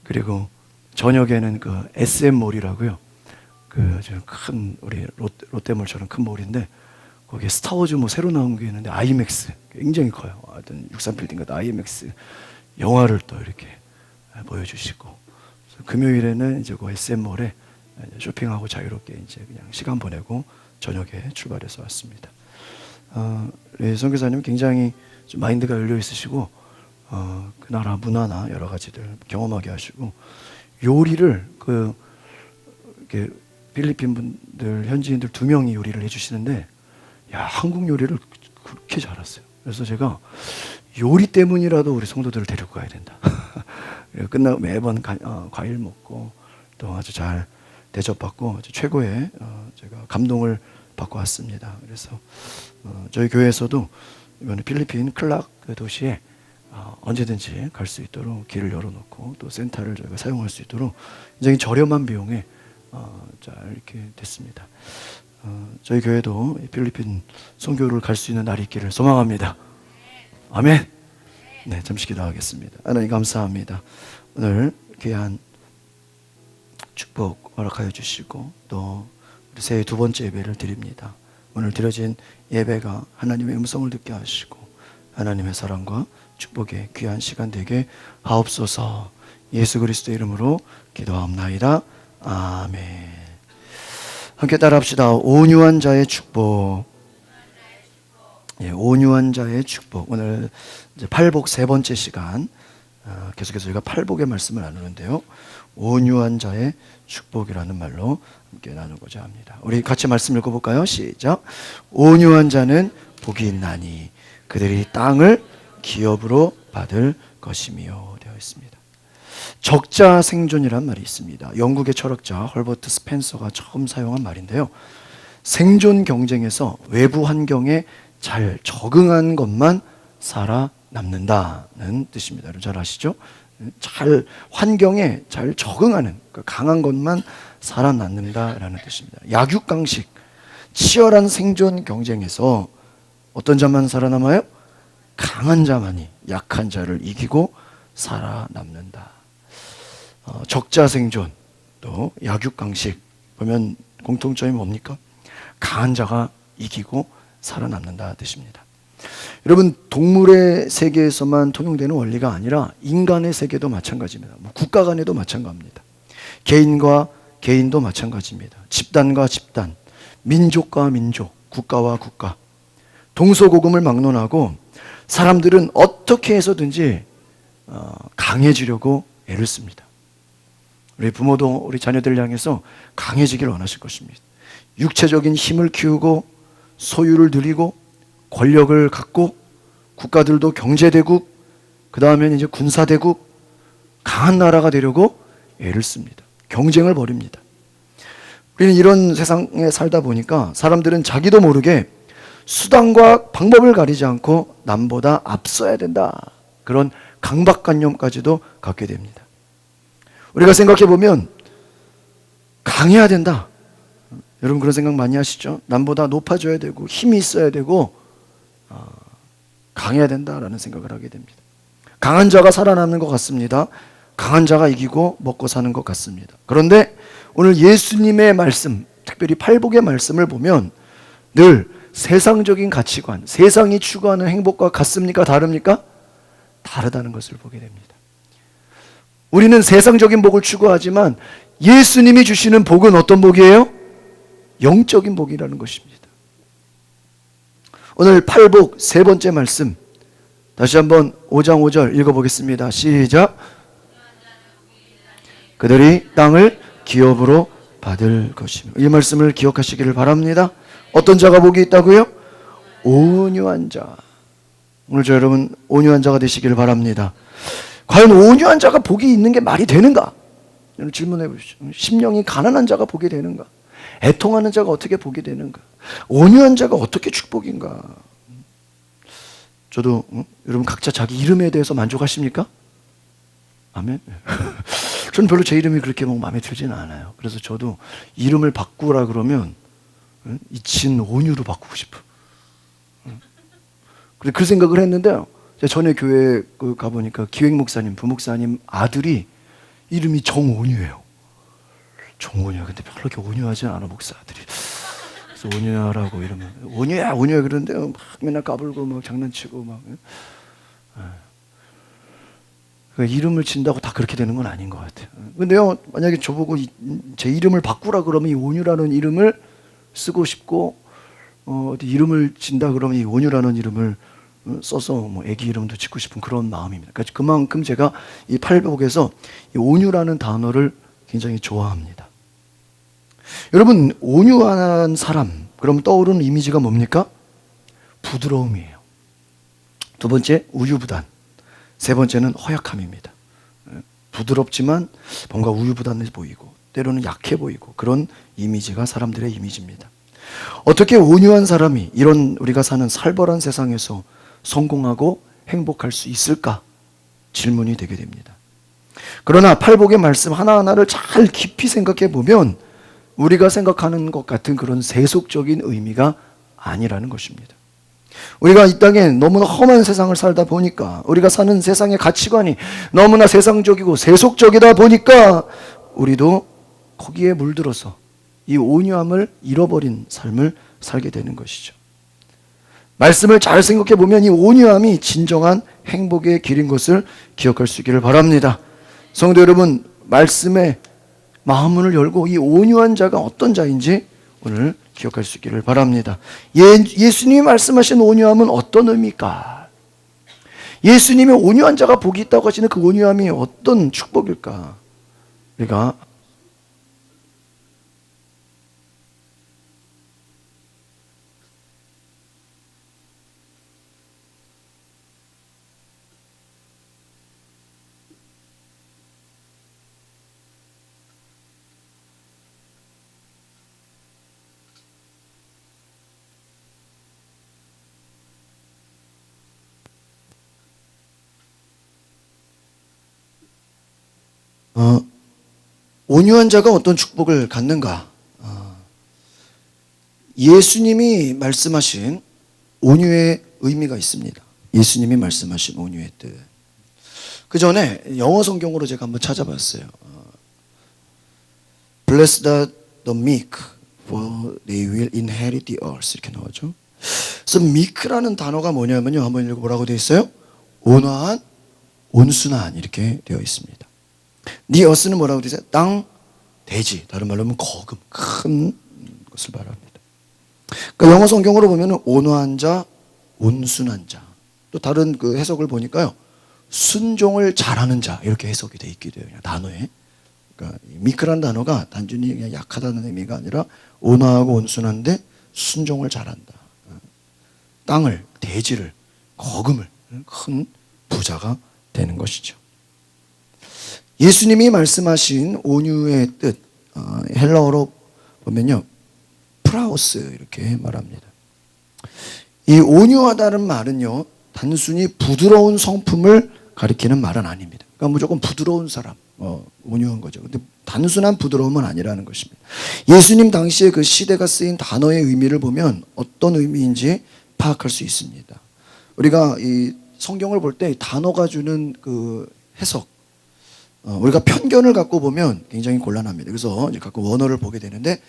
그리고 저녁에는 그 SM몰이라고요. 그 큰 우리 롯데몰처럼 큰 몰인데 거기에 스타워즈 새로 나온 게 있는데 아이맥스 굉장히 커요. 하여튼 63빌딩 같은 아이맥스 영화를 또 이렇게 보여주시고 금요일에는 이제 그 SM몰에 쇼핑하고 자유롭게 이제 그냥 시간 보내고 저녁에 출발해서 왔습니다. 우리 선교사님 굉장히 좀 마인드가 열려 있으시고 그 나라 문화나 여러 가지들 경험하게 하시고 요리를 이렇게 필리핀 분들 현지인들 2명이 요리를 해주시는데 한국 요리를 그렇게 잘하세요. 그래서 제가 요리 때문이라도 우리 성도들을 데리고 가야 된다. 끝나고 매번 과일 먹고 또 아주 잘 대접받고 아주 최고의 제가 감동을 받고 왔습니다. 그래서 저희 교회에서도 이번에 필리핀 클락 도시에 언제든지 갈 수 있도록 길을 열어놓고 또 센터를 저희가 사용할 수 있도록 굉장히 저렴한 비용에 잘 이렇게 됐습니다. 저희 교회도 필리핀 선교를 갈 수 있는 날이 있기를 소망합니다. 아멘. 네, 잠시 기도하겠습니다. 하나님 감사합니다. 오늘 귀한 축복 허락하여 주시고 또 새해 2번째 예배를 드립니다. 오늘 드려진 예배가 하나님의 음성을 듣게 하시고 하나님의 사랑과 축복의 귀한 시간 되게 하옵소서. 예수 그리스도의 이름으로 기도하옵나이다. 아멘. 함께 따라합시다. 온유한 자의 축복. 온유한 자의 축복. 오늘 이제 팔복 3번째 시간 계속해서 저희가 팔복의 말씀을 나누는데요. 온유한 자의 축복이라는 말로 함께 나누고자 합니다. 우리 같이 말씀 읽어볼까요? 시작. 온유한 자는 복이 있나니 그들이 땅을 기업으로 받을 것이며 되어 있습니다. 적자 생존이란 말이 있습니다. 영국의 철학자 헐버트 스펜서가 처음 사용한 말인데요. 생존 경쟁에서 외부 환경에 잘 적응한 것만 살아남는다는 뜻입니다. 여러분 잘 아시죠? 잘 환경에 잘 적응하는 강한 것만 살아남는다라는 뜻입니다. 약육강식, 치열한 생존 경쟁에서 어떤 자만 살아남아요? 강한 자만이 약한 자를 이기고 살아남는다. 적자 생존, 또 약육강식 보면 공통점이 뭡니까? 강한 자가 이기고 살아남는다 뜻입니다. 여러분, 동물의 세계에서만 통용되는 원리가 아니라 인간의 세계도 마찬가지입니다. 국가 간에도 마찬가지입니다. 개인과 개인도 마찬가지입니다. 집단과 집단, 민족과 민족, 국가와 국가. 동서고금을 막론하고 사람들은 어떻게 해서든지 강해지려고 애를 씁니다. 우리 부모도 우리 자녀들을 향해서 강해지기를 원하실 것입니다. 육체적인 힘을 키우고 소유를 누리고 권력을 갖고 국가들도 경제대국, 그 다음에는 이제 군사대국, 강한 나라가 되려고 애를 씁니다. 경쟁을 벌입니다. 우리는 이런 세상에 살다 보니까 사람들은 자기도 모르게 수단과 방법을 가리지 않고 남보다 앞서야 된다. 그런 강박관념까지도 갖게 됩니다. 우리가 생각해 보면 강해야 된다. 여러분 그런 생각 많이 하시죠? 남보다 높아져야 되고 힘이 있어야 되고 강해야 된다라는 생각을 하게 됩니다. 강한 자가 살아남는 것 같습니다. 강한 자가 이기고 먹고 사는 것 같습니다. 그런데 오늘 예수님의 말씀, 특별히 팔복의 말씀을 보면 늘 세상적인 가치관, 세상이 추구하는 행복과 같습니까? 다릅니까? 다르다는 것을 보게 됩니다. 우리는 세상적인 복을 추구하지만 예수님이 주시는 복은 어떤 복이에요? 영적인 복이라는 것입니다. 오늘 팔복 세 번째 말씀 다시 한번 5장 5절 읽어보겠습니다. 시작. 그들이 땅을 기업으로 받을 것이며. 이 말씀을 기억하시기를 바랍니다. 어떤 자가 복이 있다고요? 온유한 자. 오늘 저 여러분 온유한 자가 되시기를 바랍니다. 과연 온유한 자가 복이 있는 게 말이 되는가? 여러분 질문해 보십시오. 심령이 가난한 자가 복이 되는가? 애통하는 자가 어떻게 복이 되는가? 온유한 자가 어떻게 축복인가? 저도 여러분 각자 자기 이름에 대해서 만족하십니까? 아멘. 저는 별로 제 이름이 그렇게 막 마음에 들지는 않아요. 그래서 저도 이름을 바꾸라 그러면 이친 온유로 바꾸고 싶어. 그래 그 생각을 했는데요. 제가 전에 교회 가보니까 기획 목사님, 부목사님 아들이 이름이 정온유예요. 정온유야. 근데 별로 그렇게 온유하지 않아 목사들이. 그래서 온유야라고 이러면 온유야 그러는데 막 맨날 까불고 막 장난치고 막. 그러니까 이름을 진다고 다 그렇게 되는 건 아닌 것 같아요. 근데요, 만약에 저보고 제 이름을 바꾸라 그러면 이 온유라는 이름을 쓰고 싶고, 어디 이름을 진다 그러면 이 온유라는 이름을 써서 뭐 애기 이름도 짓고 싶은 그런 마음입니다. 그러니까 그만큼 제가 이 팔복에서 이 온유라는 단어를 굉장히 좋아합니다. 여러분, 온유한 사람, 그럼 떠오르는 이미지가 뭡니까? 부드러움이에요. 두 번째, 우유부단. 세 번째는 허약함입니다. 부드럽지만 뭔가 우유부단해 보이고 때로는 약해 보이고 그런 이미지가 사람들의 이미지입니다. 어떻게 온유한 사람이 이런 우리가 사는 살벌한 세상에서 성공하고 행복할 수 있을까? 질문이 되게 됩니다. 그러나 팔복의 말씀 하나하나를 잘 깊이 생각해 보면 우리가 생각하는 것 같은 그런 세속적인 의미가 아니라는 것입니다. 우리가 이 땅에 너무나 험한 세상을 살다 보니까 우리가 사는 세상의 가치관이 너무나 세상적이고 세속적이다 보니까 우리도 거기에 물들어서 이 온유함을 잃어버린 삶을 살게 되는 것이죠. 말씀을 잘 생각해 보면 이 온유함이 진정한 행복의 길인 것을 기억할 수 있기를 바랍니다. 성도 여러분, 말씀에 마음문을 열고 이 온유한 자가 어떤 자인지 오늘 기억할 수 있기를 바랍니다. 예수님이 말씀하신 온유함은 어떤 의미일까? 예수님의 온유한 자가 복이 있다고 하시는 그 온유함이 어떤 축복일까? 우리가 온유한 자가 어떤 축복을 갖는가? 예수님이 말씀하신 온유의 의미가 있습니다. 예수님이 말씀하신 온유의 뜻. 그 전에 영어 성경으로 제가 한번 찾아봤어요. Blessed are the meek, for they will inherit the earth. 이렇게 나오죠. 그래서 meek라는 단어가 뭐냐면요. 한번 읽어 뭐라고 되어 있어요? 온화한, 온순한 이렇게 되어 있습니다. 네 earth는 뭐라고 되어 있어요? 땅, 대지. 다른 말로 하면 거금, 큰 것을 말합니다. 그러니까 영어 성경으로 보면 온화한 자, 온순한 자. 또 다른 그 해석을 보니까요. 순종을 잘하는 자 이렇게 해석이 돼 있기도 해요. 그냥 단어에. 그러니까 미크라는 단어가 단순히 그냥 약하다는 의미가 아니라 온화하고 온순한데 순종을 잘한다. 땅을, 대지를, 거금을 큰 부자가 되는 것이죠. 예수님이 말씀하신 온유의 뜻, 헬라어로 보면요. 프라우스 이렇게 말합니다. 이 온유하다는 말은요. 단순히 부드러운 성품을 가리키는 말은 아닙니다. 그러니까 무조건 부드러운 사람, 온유한 거죠. 근데 단순한 부드러움은 아니라는 것입니다. 예수님 당시에 그 시대가 쓰인 단어의 의미를 보면 어떤 의미인지 파악할 수 있습니다. 우리가 이 성경을 볼 때 단어가 주는 그 해석, 우리가 편견을 갖고 보면 굉장히 곤란합니다. 그래서 이제 가끔 원어를 보게 되는데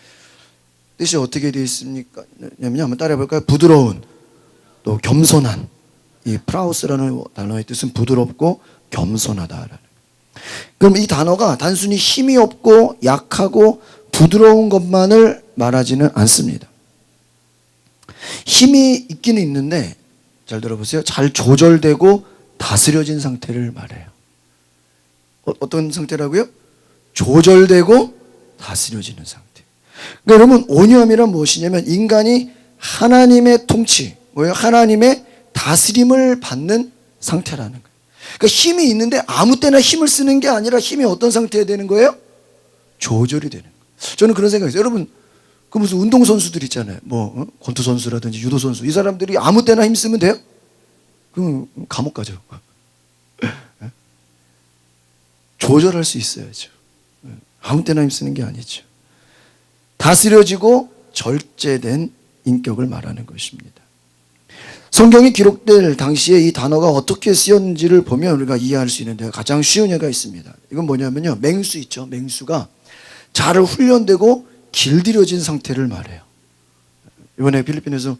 뜻이 어떻게 되어 있습니까? 한번 따라해 볼까요? 부드러운, 또 겸손한. 이 프라우스라는 단어의 뜻은 부드럽고 겸손하다라는. 그럼 이 단어가 단순히 힘이 없고 약하고 부드러운 것만을 말하지는 않습니다. 힘이 있기는 있는데 잘 들어보세요. 잘 조절되고 다스려진 상태를 말해요. 어떤 상태라고요? 조절되고 다스려지는 상태. 그러니까 여러분 온유함이란 무엇이냐면 인간이 하나님의 통치, 뭐예요? 하나님의 다스림을 받는 상태라는 거예요. 그러니까 힘이 있는데 아무 때나 힘을 쓰는 게 아니라 힘이 어떤 상태에 되는 거예요? 조절이 되는 거예요. 저는 그런 생각이 있어요. 여러분 그 무슨 운동선수들 있잖아요. 뭐 권투선수라든지 유도선수. 이 사람들이 아무 때나 힘 쓰면 돼요? 그럼 감옥 가죠. 조절할 수 있어야죠. 아무 때나 힘 쓰는 게 아니죠. 다스려지고 절제된 인격을 말하는 것입니다. 성경이 기록될 당시에 이 단어가 어떻게 쓰였는지를 보면 우리가 이해할 수 있는데 가장 쉬운 예가 있습니다. 이건 뭐냐면요. 맹수 있죠. 맹수가 잘 훈련되고 길들여진 상태를 말해요. 이번에 필리핀에서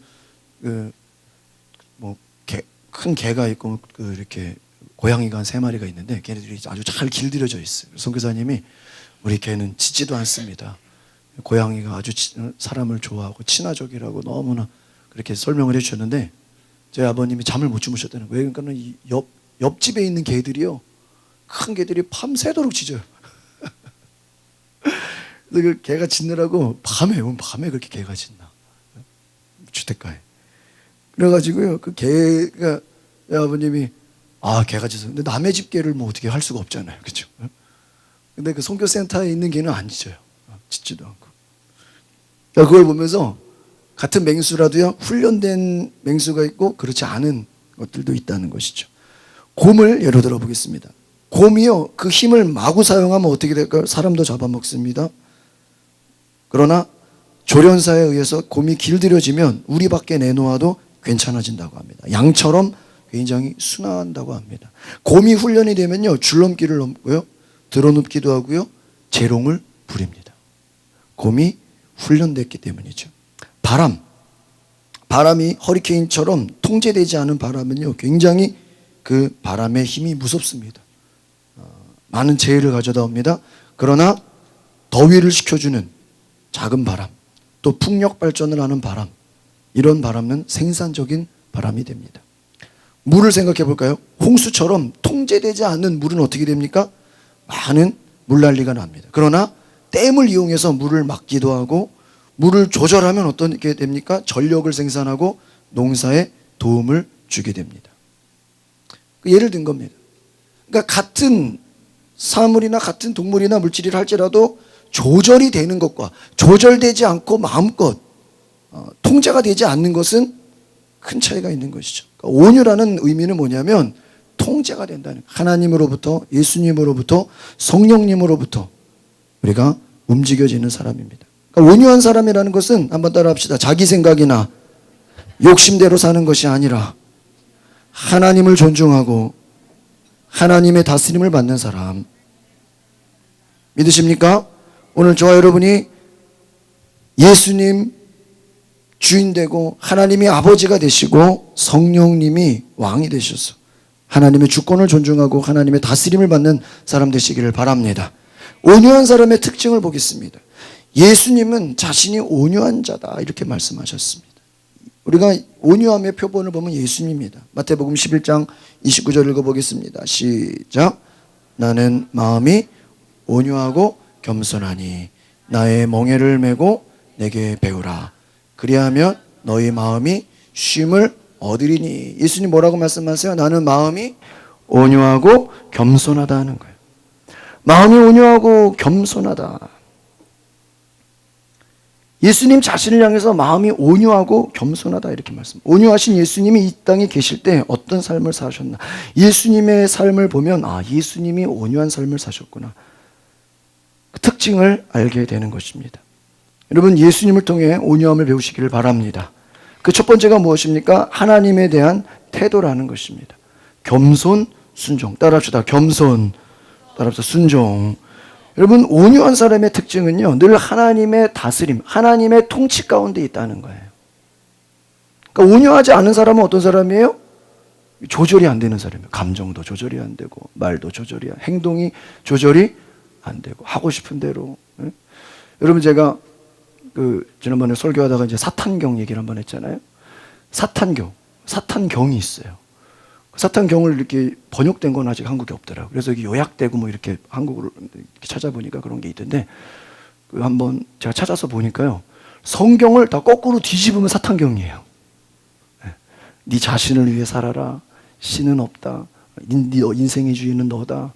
큰 개가 있고 이렇게 고양이가 한 3마리가 있는데 걔네들이 아주 잘 길들여져 있어요. 선교사님이 우리 개는 짖지도 않습니다. 고양이가 아주 사람을 좋아하고 친화적이라고 너무나 그렇게 설명을 해주셨는데 저희 아버님이 잠을 못 주무셨다는 거예요. 그러니까 이 옆집에 있는 개들이요. 큰 개들이 밤새도록 짖어요. 그래서 그 개가 짖느라고 밤에 그렇게 개가 짖나. 주택가에. 그래가지고요. 그 개가 아버님이 개가 짖어. 근데 남의 집 개를 뭐 어떻게 할 수가 없잖아요. 그렇죠? 근데 그 선교센터에 있는 개는 안 짖어요. 짖지도 않고. 그러니까 그걸 보면서 같은 맹수라도요. 훈련된 맹수가 있고 그렇지 않은 것들도 있다는 것이죠. 곰을 예로 들어 보겠습니다. 곰이요. 그 힘을 마구 사용하면 어떻게 될까요? 사람도 잡아먹습니다. 그러나 조련사에 의해서 곰이 길들여지면 우리 밖에 내놓아도 괜찮아진다고 합니다. 양처럼 굉장히 순화한다고 합니다. 곰이 훈련이 되면요. 줄넘기를 넘고요. 드러눕기도 하고요. 재롱을 부립니다. 곰이 훈련됐기 때문이죠. 바람이 허리케인처럼 통제되지 않은 바람은요. 굉장히 그 바람의 힘이 무섭습니다. 많은 재해를 가져다 옵니다. 그러나 더위를 식혀주는 작은 바람, 또 풍력 발전을 하는 바람, 이런 바람은 생산적인 바람이 됩니다. 물을 생각해 볼까요? 홍수처럼 통제되지 않는 물은 어떻게 됩니까? 많은 물난리가 납니다. 그러나 댐을 이용해서 물을 막기도 하고 물을 조절하면 어떻게 됩니까? 전력을 생산하고 농사에 도움을 주게 됩니다. 예를 든 겁니다. 그러니까 같은 사물이나 같은 동물이나 물질이라 할지라도 조절이 되는 것과 조절되지 않고 마음껏 통제가 되지 않는 것은 큰 차이가 있는 것이죠. 그러니까 온유라는 의미는 뭐냐면 통제가 된다는 거예요. 하나님으로부터, 예수님으로부터, 성령님으로부터 우리가 움직여지는 사람입니다. 그러니까 온유한 사람이라는 것은 한번 따라합시다. 자기 생각이나 욕심대로 사는 것이 아니라 하나님을 존중하고 하나님의 다스림을 받는 사람. 믿으십니까? 오늘 저와 여러분이 예수님 주인 되고 하나님이 아버지가 되시고 성령님이 왕이 되셔서 하나님의 주권을 존중하고 하나님의 다스림을 받는 사람 되시기를 바랍니다. 온유한 사람의 특징을 보겠습니다. 예수님은 자신이 온유한 자다 이렇게 말씀하셨습니다. 우리가 온유함의 표본을 보면 예수님입니다. 마태복음 11장 29절 읽어보겠습니다. 시작. 나는 마음이 온유하고 겸손하니 나의 멍에를 메고 내게 배우라. 그리하면 너희 마음이 쉼을 얻으리니. 예수님 뭐라고 말씀하세요? 나는 마음이 온유하고 겸손하다 하는 거예요. 마음이 온유하고 겸손하다. 예수님 자신을 향해서 마음이 온유하고 겸손하다 이렇게 말씀. 온유하신 예수님이 이 땅에 계실 때 어떤 삶을 사셨나. 예수님의 삶을 보면 예수님이 온유한 삶을 사셨구나. 그 특징을 알게 되는 것입니다. 여러분 예수님을 통해 온유함을 배우시기를 바랍니다. 그 첫 번째가 무엇입니까? 하나님에 대한 태도라는 것입니다. 겸손, 순종. 따라합시다. 겸손, 따라합시다. 순종. 여러분 온유한 사람의 특징은요, 늘 하나님의 다스림, 하나님의 통치 가운데 있다는 거예요. 그러니까 온유하지 않은 사람은 어떤 사람이에요? 조절이 안 되는 사람이에요. 감정도 조절이 안 되고 말도 조절이 안, 행동이 조절이 안 되고 하고 싶은 대로. 예? 여러분 제가 지난번에 설교하다가 이제 사탄경 얘기를 한번 했잖아요. 사탄경이 있어요. 사탄경을 이렇게 번역된 건 아직 한국에 없더라고요. 그래서 이게 요약되고 뭐 이렇게 한국으로 이렇게 찾아보니까 그런 게 있던데, 한번 제가 찾아서 보니까요, 성경을 다 거꾸로 뒤집으면 사탄경이에요. 네 자신을 위해 살아라. 신은 없다. 네 인생의 주인은 너다.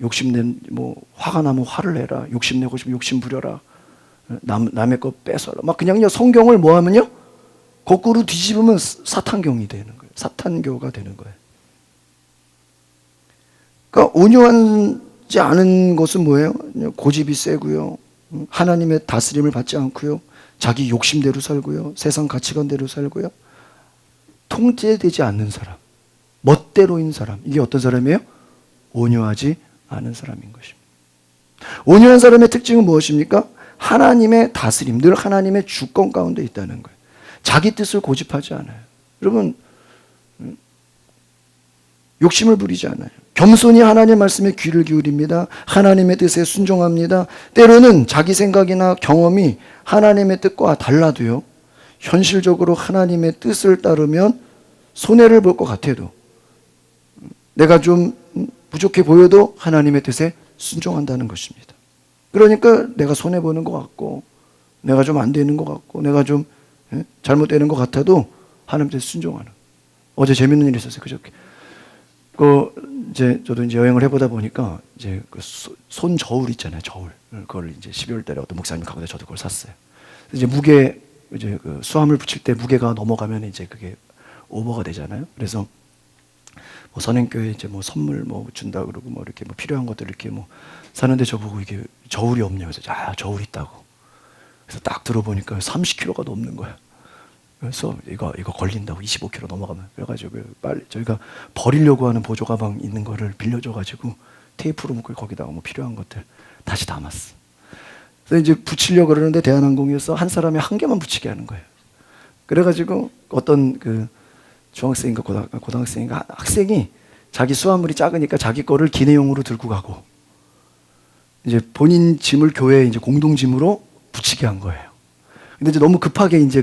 욕심낸 화가 나면 화를 내라. 욕심내고 싶으면 욕심 부려라. 남의 거 뺏어라. 막 그냥요 성경을 뭐 하면요 거꾸로 뒤집으면 사탄경이 되는 거예요. 사탄교가 되는 거예요. 그러니까 온유하지 않은 것은 뭐예요? 고집이 세고요. 하나님의 다스림을 받지 않고요. 자기 욕심대로 살고요. 세상 가치관대로 살고요. 통제되지 않는 사람. 멋대로인 사람. 이게 어떤 사람이에요? 온유하지 않은 사람인 것입니다. 온유한 사람의 특징은 무엇입니까? 하나님의 다스림, 늘 하나님의 주권 가운데 있다는 거예요. 자기 뜻을 고집하지 않아요. 여러분 욕심을 부리지 않아요. 겸손히 하나님의 말씀에 귀를 기울입니다. 하나님의 뜻에 순종합니다. 때로는 자기 생각이나 경험이 하나님의 뜻과 달라도요, 현실적으로 하나님의 뜻을 따르면 손해를 볼 것 같아도, 내가 좀 부족해 보여도 하나님의 뜻에 순종한다는 것입니다. 그러니까 내가 손해보는 것 같고, 내가 좀 안 되는 것 같고, 내가 좀 잘못되는 것 같아도 하나님 뜻에 순종하는. 어제 재밌는 일이 있었어요. 그저께. 저도 이제 여행을 해보다 보니까, 이제 손 저울 있잖아요. 저울. 그걸 이제 12월 달에 어떤 목사님 가고 저도 그걸 샀어요. 이제 수함을 붙일 때 무게가 넘어가면 이제 그게 오버가 되잖아요. 그래서 선행교회 이제 선물 준다 그러고 이렇게 필요한 것들 이렇게 사는데 저보고 이게 저울이 없냐고 해서 저울 있다고. 그래서 딱 들어보니까 30kg가 넘는 거야. 그래서 이거 걸린다고 25kg 넘어가면. 그래가지고 빨리 저희가 버리려고 하는 보조 가방 있는 거를 빌려줘가지고 테이프로 묶고 거기다가 필요한 것들 다시 담았어. 그래서 이제 붙이려고 그러는데 대한항공에서 한 사람이 한 개만 붙이게 하는 거예요. 그래가지고 어떤 중학생인가 고등학생인가 학생이 자기 수화물이 작으니까 자기 거를 기내용으로 들고 가고, 이제 본인 짐을 교회에 이제 공동 짐으로 붙이게 한 거예요. 근데 이제 너무 급하게 이제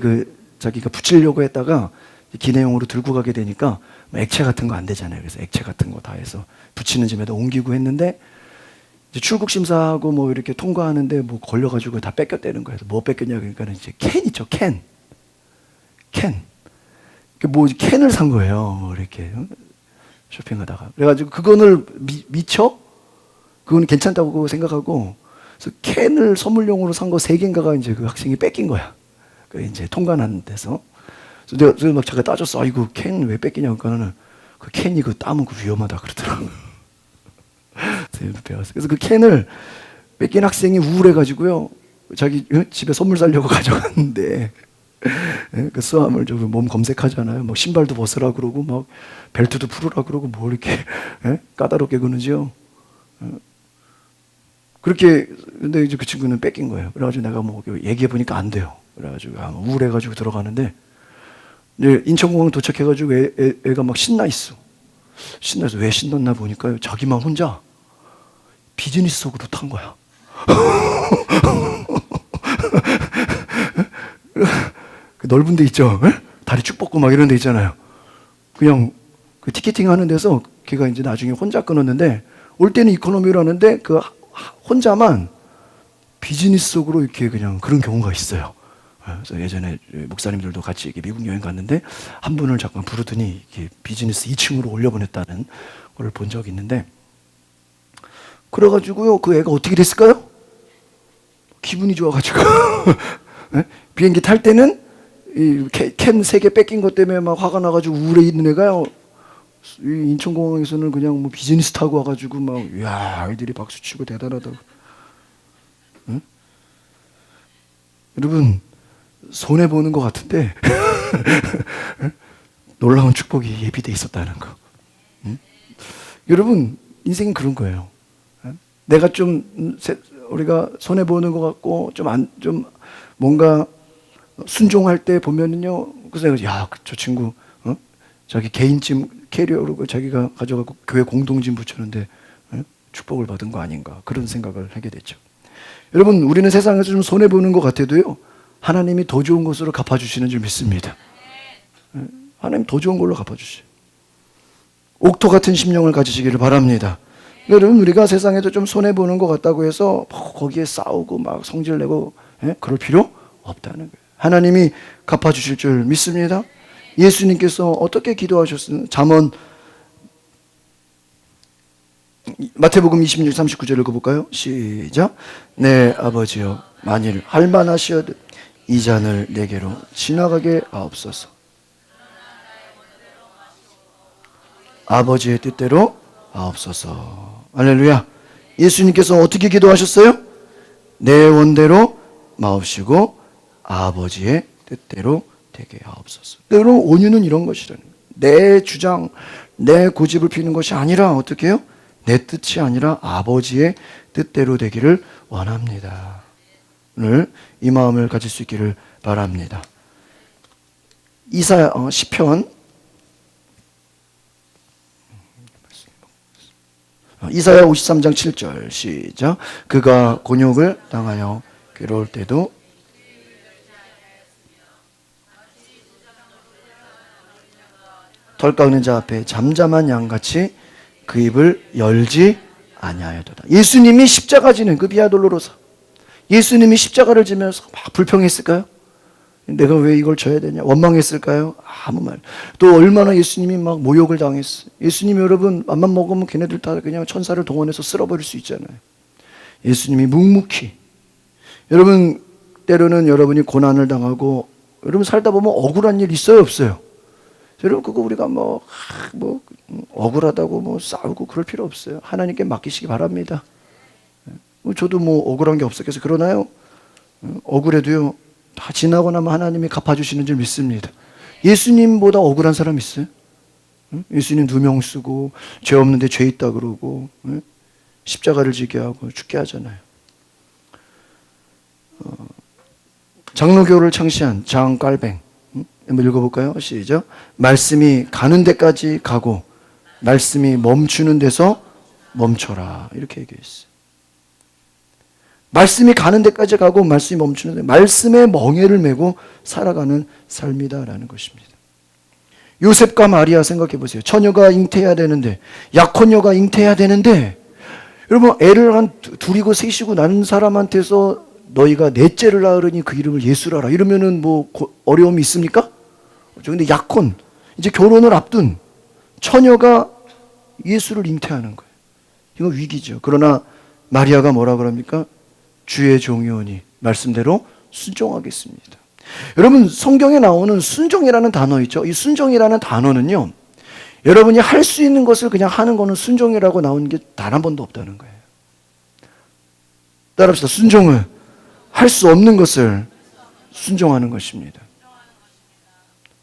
자기가 붙이려고 했다가 기내용으로 들고 가게 되니까 뭐 액체 같은 거 안 되잖아요. 그래서 액체 같은 거 다 해서 붙이는 짐에다 옮기고 했는데 이제 출국 심사하고 뭐 이렇게 통과하는데 뭐 걸려가지고 다 뺏겼다는 거예요. 뭐 뺏겼냐 그러니까 이제 캔 있죠, 캔. 뭐 캔을 산 거예요. 뭐 이렇게 쇼핑하다가 그래가지고 그거를 미쳐? 그거는 괜찮다고 생각하고 그래서 캔을 선물용으로 산 거 3개인가가 이제 그 학생이 뺏긴 거야. 그 이제 통과하는 데서. 그래서 내가 막 제가 따졌어. 아 이거 캔 왜 뺏기냐고 그러니까는 그 캔이 그 따면 그 위험하다 그러더라고. 배웠어. 그래서 그 캔을 뺏긴 학생이 우울해가지고요. 자기 집에 선물 사려고 가져갔는데 그 수화물 좀 몸 검색하잖아요. 막 신발도 벗으라 그러고 막 벨트도 풀으라 그러고 뭐 이렇게 까다롭게 그러지요. 그렇게 근데 이제 그 친구는 뺏긴 거예요. 그래가지고 내가 뭐 얘기해 보니까 안 돼요. 그래가지고 우울해가지고 들어가는데 이제 인천공항 도착해가지고 애가 막 신나 있어. 신나서 왜 신났나 보니까 자기만 혼자 비즈니스석으로 탄 거야. 그 넓은 데 있죠. 다리 쭉 뻗고 막 이런 데 있잖아요. 그냥 그 티켓팅 하는 데서 걔가 이제 나중에 혼자 끊었는데 올 때는 이코노미로 하는데 그 혼자만 비즈니스석으로 이렇게 그냥 그런 경우가 있어요. 그래서 예전에 목사님들도 같이 이렇게 미국 여행 갔는데 한 분을 잠깐 부르더니 이렇게 비즈니스 2층으로 올려보냈다는 걸 본 적이 있는데 그래가지고요 그 애가 어떻게 됐을까요? 기분이 좋아가지고 비행기 탈 때는 이 캔 3개 뺏긴 것 때문에 막 화가 나가지고 우울해 있는 애가요 이 인천공항에서는 그냥 뭐 비즈니스 타고 와가지고 막 이야 아이들이 박수치고 대단하다고. 응? 여러분 손해 보는 것 같은데 놀라운 축복이 예비돼 있었다는 거. 응? 여러분 인생은 그런 거예요. 내가 좀 우리가 손해 보는 것 같고 좀 뭔가 순종할 때 보면은요, 그래서 야, 저 친구 자기 개인짐 캐리어로 자기가 가져가고 교회 공동짐 붙였는데 축복을 받은 거 아닌가 그런 생각을 하게 됐죠. 여러분 우리는 세상에서 좀 손해 보는 것 같아도요 하나님이 더 좋은 것으로 갚아주시는 줄 믿습니다. 하나님 더 좋은 걸로 갚아주셔요. 옥토 같은 심령을 가지시기를 바랍니다. 여러분 우리가 세상에도 좀 손해 보는 것 같다고 해서 거기에 싸우고 막 성질내고 그럴 필요 없다는 거예요. 하나님이 갚아주실 줄 믿습니다. 예수님께서 어떻게 기도하셨어요? 잠언 마태복음 26, 39절 읽어볼까요? 시작. 내 아버지여 만일 할만하시어도 이 잔을 내게로 지나가게 하옵소서. 아버지의 뜻대로 하옵소서. 할렐루야. 예수님께서 어떻게 기도하셨어요? 내 원대로 마옵시고 아버지의 뜻대로 되게 하옵소서. 때로 온유는 이런 것이라는 거예요. 내 주장, 내 고집을 피는 것이 아니라 어떻게 해요? 내 뜻이 아니라 아버지의 뜻대로 되기를 원합니다. 오늘 이 마음을 가질 수 있기를 바랍니다. 시편 이사야 53장 7절 시작. 그가 곤욕을 당하여 괴로울 때도 털 깎는 자 앞에 잠잠한 양같이 그 입을 열지 아니하였도다. 예수님이 십자가 지는 그 비아 돌로로사, 예수님이 십자가를 지면서 막 불평했을까요? 내가 왜 이걸 져야 되냐? 원망했을까요? 아무 말. 또 얼마나 예수님이 막 모욕을 당했어요. 예수님 여러분 맘만 먹으면 걔네들 다 그냥 천사를 동원해서 쓸어버릴 수 있잖아요. 예수님이 묵묵히. 여러분 때로는 여러분이 고난을 당하고 여러분 살다 보면 억울한 일 있어요 없어요? 여러분 그거 우리가 뭐 억울하다고 뭐 싸우고 그럴 필요 없어요. 하나님께 맡기시기 바랍니다. 저도 뭐 억울한 게 없었겠어요. 그러나요? 억울해도요 다 지나고 나면 하나님이 갚아주시는 줄 믿습니다. 예수님보다 억울한 사람 있어요? 예수님 2명 쓰고 죄 없는데 죄 있다 그러고 십자가를 지게 하고 죽게 하잖아요. 장로교를 창시한 장 깔뱅 한번 읽어볼까요? 시작. 말씀이 가는 데까지 가고 말씀이 멈추는 데서 멈춰라 이렇게 얘기했어요. 말씀이 가는 데까지 가고 말씀이 멈추는 데 말씀의 멍에를 메고 살아가는 삶이다라는 것입니다. 요셉과 마리아 생각해 보세요. 처녀가 잉태해야 되는데, 약혼녀가 잉태해야 되는데, 여러분 애를 한 둘이고 셋이고 낳은 사람한테서 너희가 넷째를 낳으려니 그 이름을 예수라라 이러면은 뭐 어려움이 있습니까? 그런데 약혼, 이제 결혼을 앞둔 처녀가 예수를 잉태하는 거예요. 이거 위기죠. 그러나 마리아가 뭐라 그럽니까? 주의 종이오니 말씀대로 순종하겠습니다. 여러분 성경에 나오는 순종이라는 단어 있죠. 이 순종이라는 단어는요, 여러분이 할 수 있는 것을 그냥 하는 거는 순종이라고 나오는 게 단 한 번도 없다는 거예요. 따라합시다. 순종은 할 수 없는 것을 순종하는 것입니다.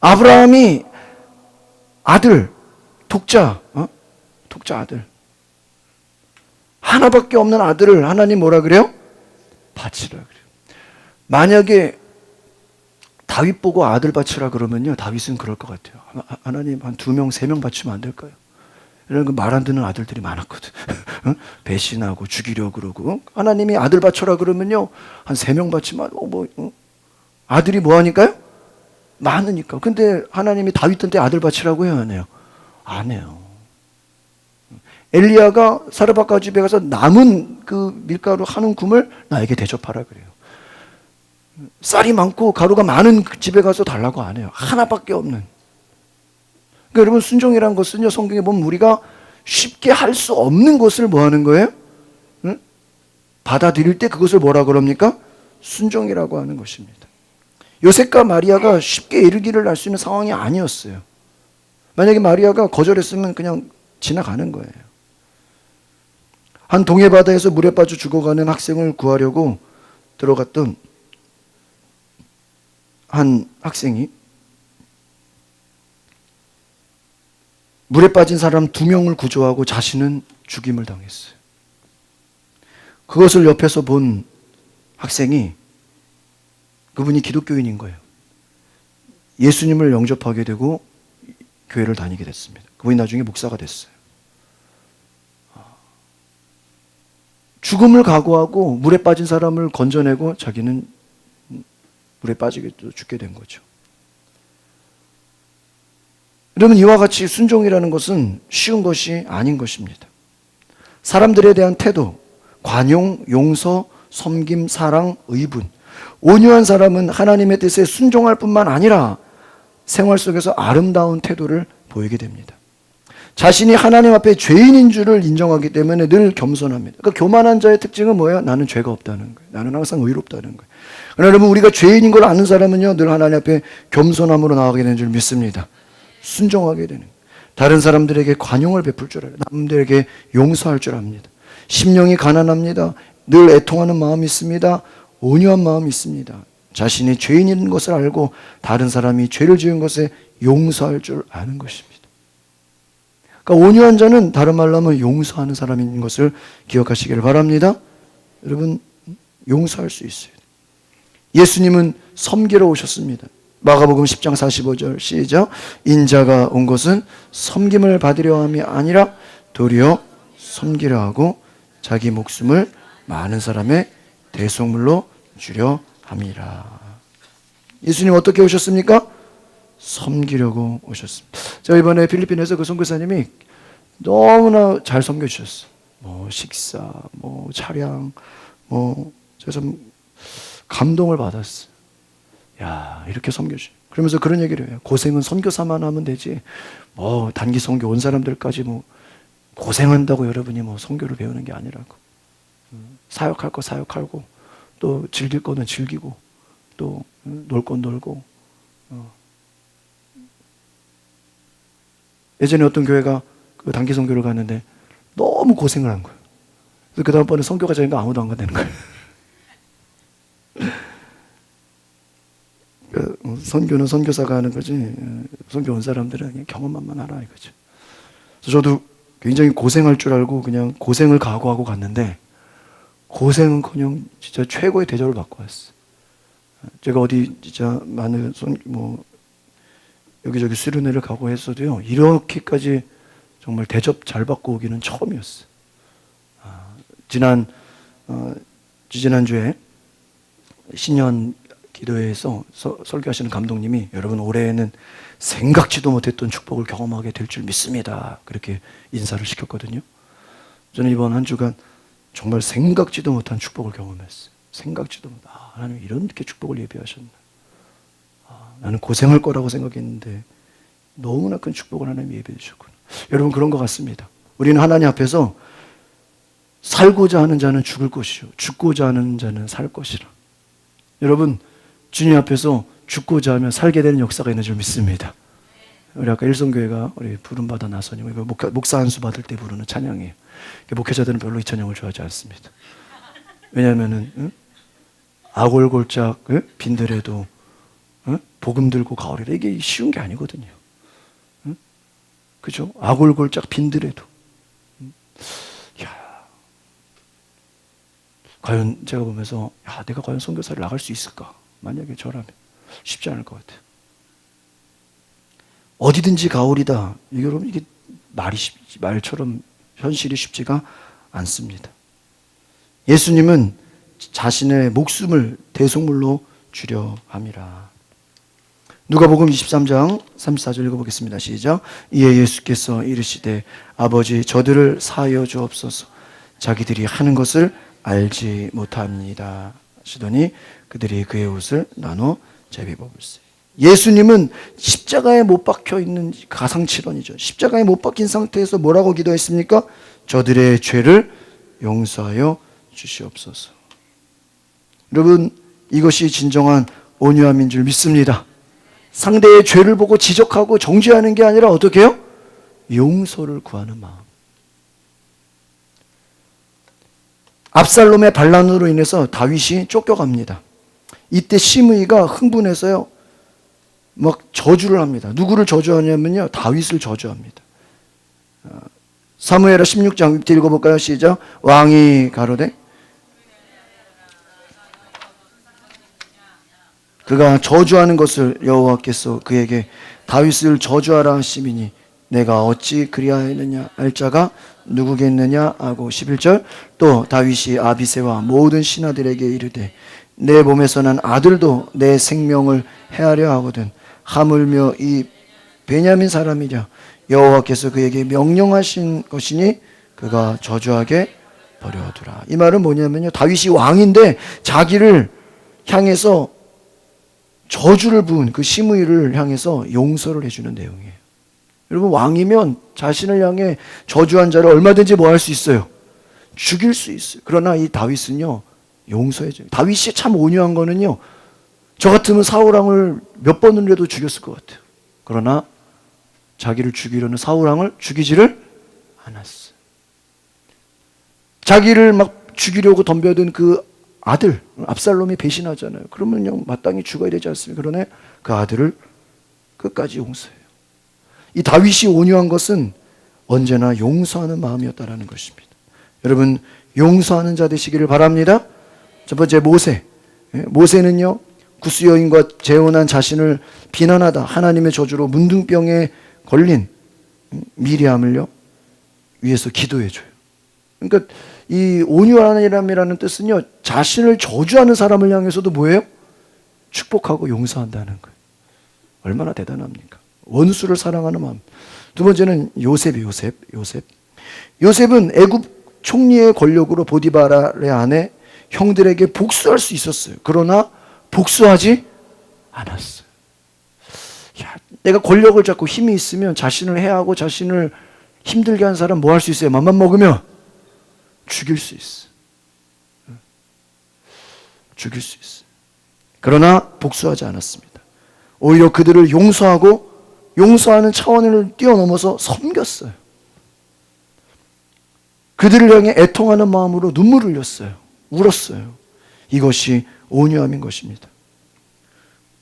아브라함이 아들, 독자 아들, 하나밖에 없는 아들을 하나님 뭐라 그래요? 바치라 그래요. 만약에 다윗 보고 아들 바치라 그러면요, 다윗은 그럴 것 같아요. 하나님 한 2명, 3명 바치면 안 될까요? 이런 거 말 안 듣는 아들들이 많았거든. 배신하고 죽이려고 그러고. 하나님이 아들 바쳐라 그러면요, 한 3명 바치면 아들이 뭐 하니까요? 많으니까. 근데 하나님이 다윗한테 아들 바치라고 해요, 안 해요? 안 해요. 엘리야가 사르밧가 집에 가서 남은 그 밀가루 한 움큼을 나에게 대접하라 그래요. 쌀이 많고 가루가 많은 그 집에 가서 달라고 안 해요. 하나밖에 없는. 그러니까 여러분 순종이라는 것은요, 성경에 보면 우리가 쉽게 할 수 없는 것을 뭐 하는 거예요? 응? 받아들일 때 그것을 뭐라 그럽니까? 순종이라고 하는 것입니다. 요셉과 마리아가 쉽게 이르기를 날 수 있는 상황이 아니었어요. 만약에 마리아가 거절했으면 그냥 지나가는 거예요. 한 동해 바다에서 물에 빠져 죽어가는 학생을 구하려고 들어갔던 한 학생이 물에 빠진 사람 2명을 구조하고 자신은 죽임을 당했어요. 그것을 옆에서 본 학생이, 그분이 기독교인인 거예요. 예수님을 영접하게 되고 교회를 다니게 됐습니다. 그분이 나중에 목사가 됐어요. 죽음을 각오하고 물에 빠진 사람을 건져내고 자기는 물에 빠지게 죽게 된 거죠. 여러분 이와 같이 순종이라는 것은 쉬운 것이 아닌 것입니다. 사람들에 대한 태도, 관용, 용서, 섬김, 사랑, 의분, 온유한 사람은 하나님의 뜻에 순종할 뿐만 아니라 생활 속에서 아름다운 태도를 보이게 됩니다. 자신이 하나님 앞에 죄인인 줄을 인정하기 때문에 늘 겸손합니다. 그러니까 교만한 자의 특징은 뭐예요? 나는 죄가 없다는 거예요. 나는 항상 의롭다는 거예요. 그러나 여러분 우리가 죄인인 걸 아는 사람은요, 늘 하나님 앞에 겸손함으로 나아가게 되는 줄 믿습니다. 순종하게 되는, 다른 사람들에게 관용을 베풀 줄 알아요. 남들에게 용서할 줄 압니다. 심령이 가난합니다. 늘 애통하는 마음이 있습니다. 온유한 마음이 있습니다. 자신이 죄인인 것을 알고 다른 사람이 죄를 지은 것에 용서할 줄 아는 것입니다. 그러니까 온유한 자는 다른 말로 하면 용서하는 사람인 것을 기억하시기를 바랍니다. 여러분 용서할 수 있어요. 예수님은 섬기러 오셨습니다. 마가복음 10장 45절 시작. 인자가 온 것은 섬김을 받으려 함이 아니라 도리어 섬기려 하고 자기 목숨을 많은 사람의 대속물로 주려 함이라. 예수님 어떻게 오셨습니까? 섬기려고 오셨습니다. 자, 이번에 필리핀에서 그 선교사님이 너무나 잘 섬겨주셨어요. 뭐 식사, 뭐 차량, 그래서 감동을 받았어요. 야, 이렇게 섬겨주. 그러면서 그런 얘기를 해요. 고생은 선교사만 하면 되지. 단기 선교 온 사람들까지 고생한다고 여러분이 선교를 배우는 게 아니라고. 사역할 거 사역하고, 또 즐길 거는 즐기고, 또 놀 건 놀고. 예전에 어떤 교회가 그 단기 선교를 갔는데 너무 고생을 한 거예요. 그래서 그 다음번에 선교가 자니까 아무도 안 간다는 거예요. 선교는 선교사가 하는 거지, 선교 온 사람들은 그냥 경험만 하라 이거죠. 그래서 저도 굉장히 고생할 줄 알고 그냥 고생을 각오하고 갔는데 고생은커녕 진짜 최고의 대접을 받고 왔어요. 제가 어디 진짜 많은 여기저기 수련회를 가고 했어도요, 이렇게까지 정말 대접 잘 받고 오기는 처음이었어요. 지난주에 신년 기도회에서 설교하시는 감독님이 여러분 올해에는 생각지도 못했던 축복을 경험하게 될 줄 믿습니다. 그렇게 인사를 시켰거든요. 저는 이번 한 주간 정말 생각지도 못한 축복을 경험했어요. 생각지도 못. 하나님 이렇게 축복을 예비하셨나. 나는 고생할 거라고 생각했는데 너무나 큰 축복을 하나님 예비해 주셨구나. 여러분 그런 것 같습니다. 우리는 하나님 앞에서 살고자 하는 자는 죽을 것이요 죽고자 하는 자는 살 것이라. 여러분 주님 앞에서 죽고자 하면 살게 되는 역사가 있는 줄 믿습니다. 우리 아까 일성교회가 우리 부름받아 나서니 목사 안수 받을 때 부르는 찬양이에요. 목회자들은 별로 이 찬양을 좋아하지 않습니다. 왜냐하면은 아골골짝 빈들에도 복음 들고 가오리라, 이게 쉬운 게 아니거든요. 그죠? 아골골짝 빈들에도. 과연 제가 보면서 내가 과연 선교사를 나갈 수 있을까? 만약에 저라면 쉽지 않을 것 같아요. 어디든지 가오리다. 여러분 이게 말처럼 현실이 쉽지가 않습니다. 예수님은 자신의 목숨을 대속물로 주려 함이라. 누가복음 23장 34절 읽어보겠습니다. 시작. 이에 예수께서 이르시되 아버지 저들을 사하여 주옵소서. 자기들이 하는 것을 알지 못합니다 하시더니 그들이 그의 옷을 나눠 제비뽑을세. 예수님은 십자가에 못 박혀 있는 가상칠언이죠. 십자가에 못 박힌 상태에서 뭐라고 기도했습니까? 저들의 죄를 용서하여 주시옵소서. 여러분 이것이 진정한 온유함인 줄 믿습니다. 상대의 죄를 보고 지적하고 정죄하는 게 아니라 어떻게 해요? 용서를 구하는 마음. 압살롬의 반란으로 인해서 다윗이 쫓겨갑니다. 이때 시므이가 흥분해서요 막 저주를 합니다. 누구를 저주하냐면요 다윗을 저주합니다. 사무엘하 16장 밑에 읽어볼까요? 시작. 왕이 가로되 그가 저주하는 것을 여호와께서 그에게 다윗을 저주하라 하시미니 내가 어찌 그리하였느냐 알 자가 누구겠느냐 하고 11절 또 다윗이 아비새와 모든 신하들에게 이르되 내 몸에서 난 아들도 내 생명을 해하려 하거든 하물며 이 베냐민 사람이랴 여호와께서 그에게 명령하신 것이니 그가 저주하게 버려두라. 이 말은 뭐냐면요 다윗이 왕인데 자기를 향해서 저주를 부은 그 시므이를 향해서 용서를 해주는 내용이에요. 여러분 왕이면 자신을 향해 저주한 자를 얼마든지 뭐 할 수 있어요? 죽일 수 있어요. 그러나 이 다윗은요 용서해줘요. 다윗이 참 온유한 거는요 저 같으면 사울왕을 몇 번이라도 죽였을 것 같아요. 그러나 자기를 죽이려는 사울왕을 죽이지를 않았어요. 자기를 막 죽이려고 덤벼든 그 아들 압살롬이 배신하잖아요. 그러면 마땅히 죽어야 되지 않습니까? 그러나 그 아들을 끝까지 용서해요. 이 다윗이 온유한 것은 언제나 용서하는 마음이었다라는 것입니다. 여러분 용서하는 자 되시기를 바랍니다. 첫 번째 모세. 모세는요 구스 여인과 재혼한 자신을 비난하다 하나님의 저주로 문둥병에 걸린 미리암을요 위해서 기도해줘요. 그러니까 이 온유함이라는 뜻은요 자신을 저주하는 사람을 향해서도 뭐예요? 축복하고 용서한다는 거예요. 얼마나 대단합니까? 원수를 사랑하는 마음. 두 번째는 요셉은 애굽 총리의 권력으로 보디바라의 아내 형들에게 복수할 수 있었어요. 그러나 복수하지 않았어요. 내가 권력을 잡고 힘이 있으면 자신을 해하고 자신을 힘들게 한 사람 뭐 할 수 있어요? 맘만 먹으면 죽일 수 있어. 죽일 수 있어. 그러나 복수하지 않았습니다. 오히려 그들을 용서하고 용서하는 차원을 뛰어넘어서 섬겼어요. 그들을 향해 애통하는 마음으로 눈물을 흘렸어요. 울었어요. 이것이 온유함인 것입니다.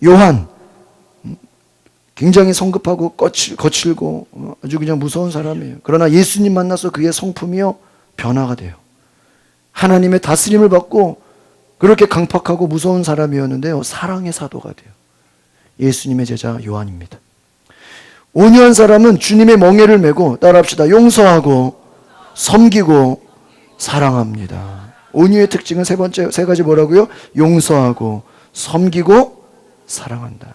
요한 굉장히 성급하고 거칠고 아주 그냥 무서운 사람이에요. 그러나 예수님 만나서 그의 성품이요 변화가 돼요. 하나님의 다스림을 받고 그렇게 강팍하고 무서운 사람이었는데요 사랑의 사도가 돼요. 예수님의 제자 요한입니다. 온유한 사람은 주님의 멍에를 메고 따라합시다. 용서하고 섬기고 사랑합니다. 온유의 특징은 세 가지 뭐라고요? 용서하고 섬기고 사랑한다.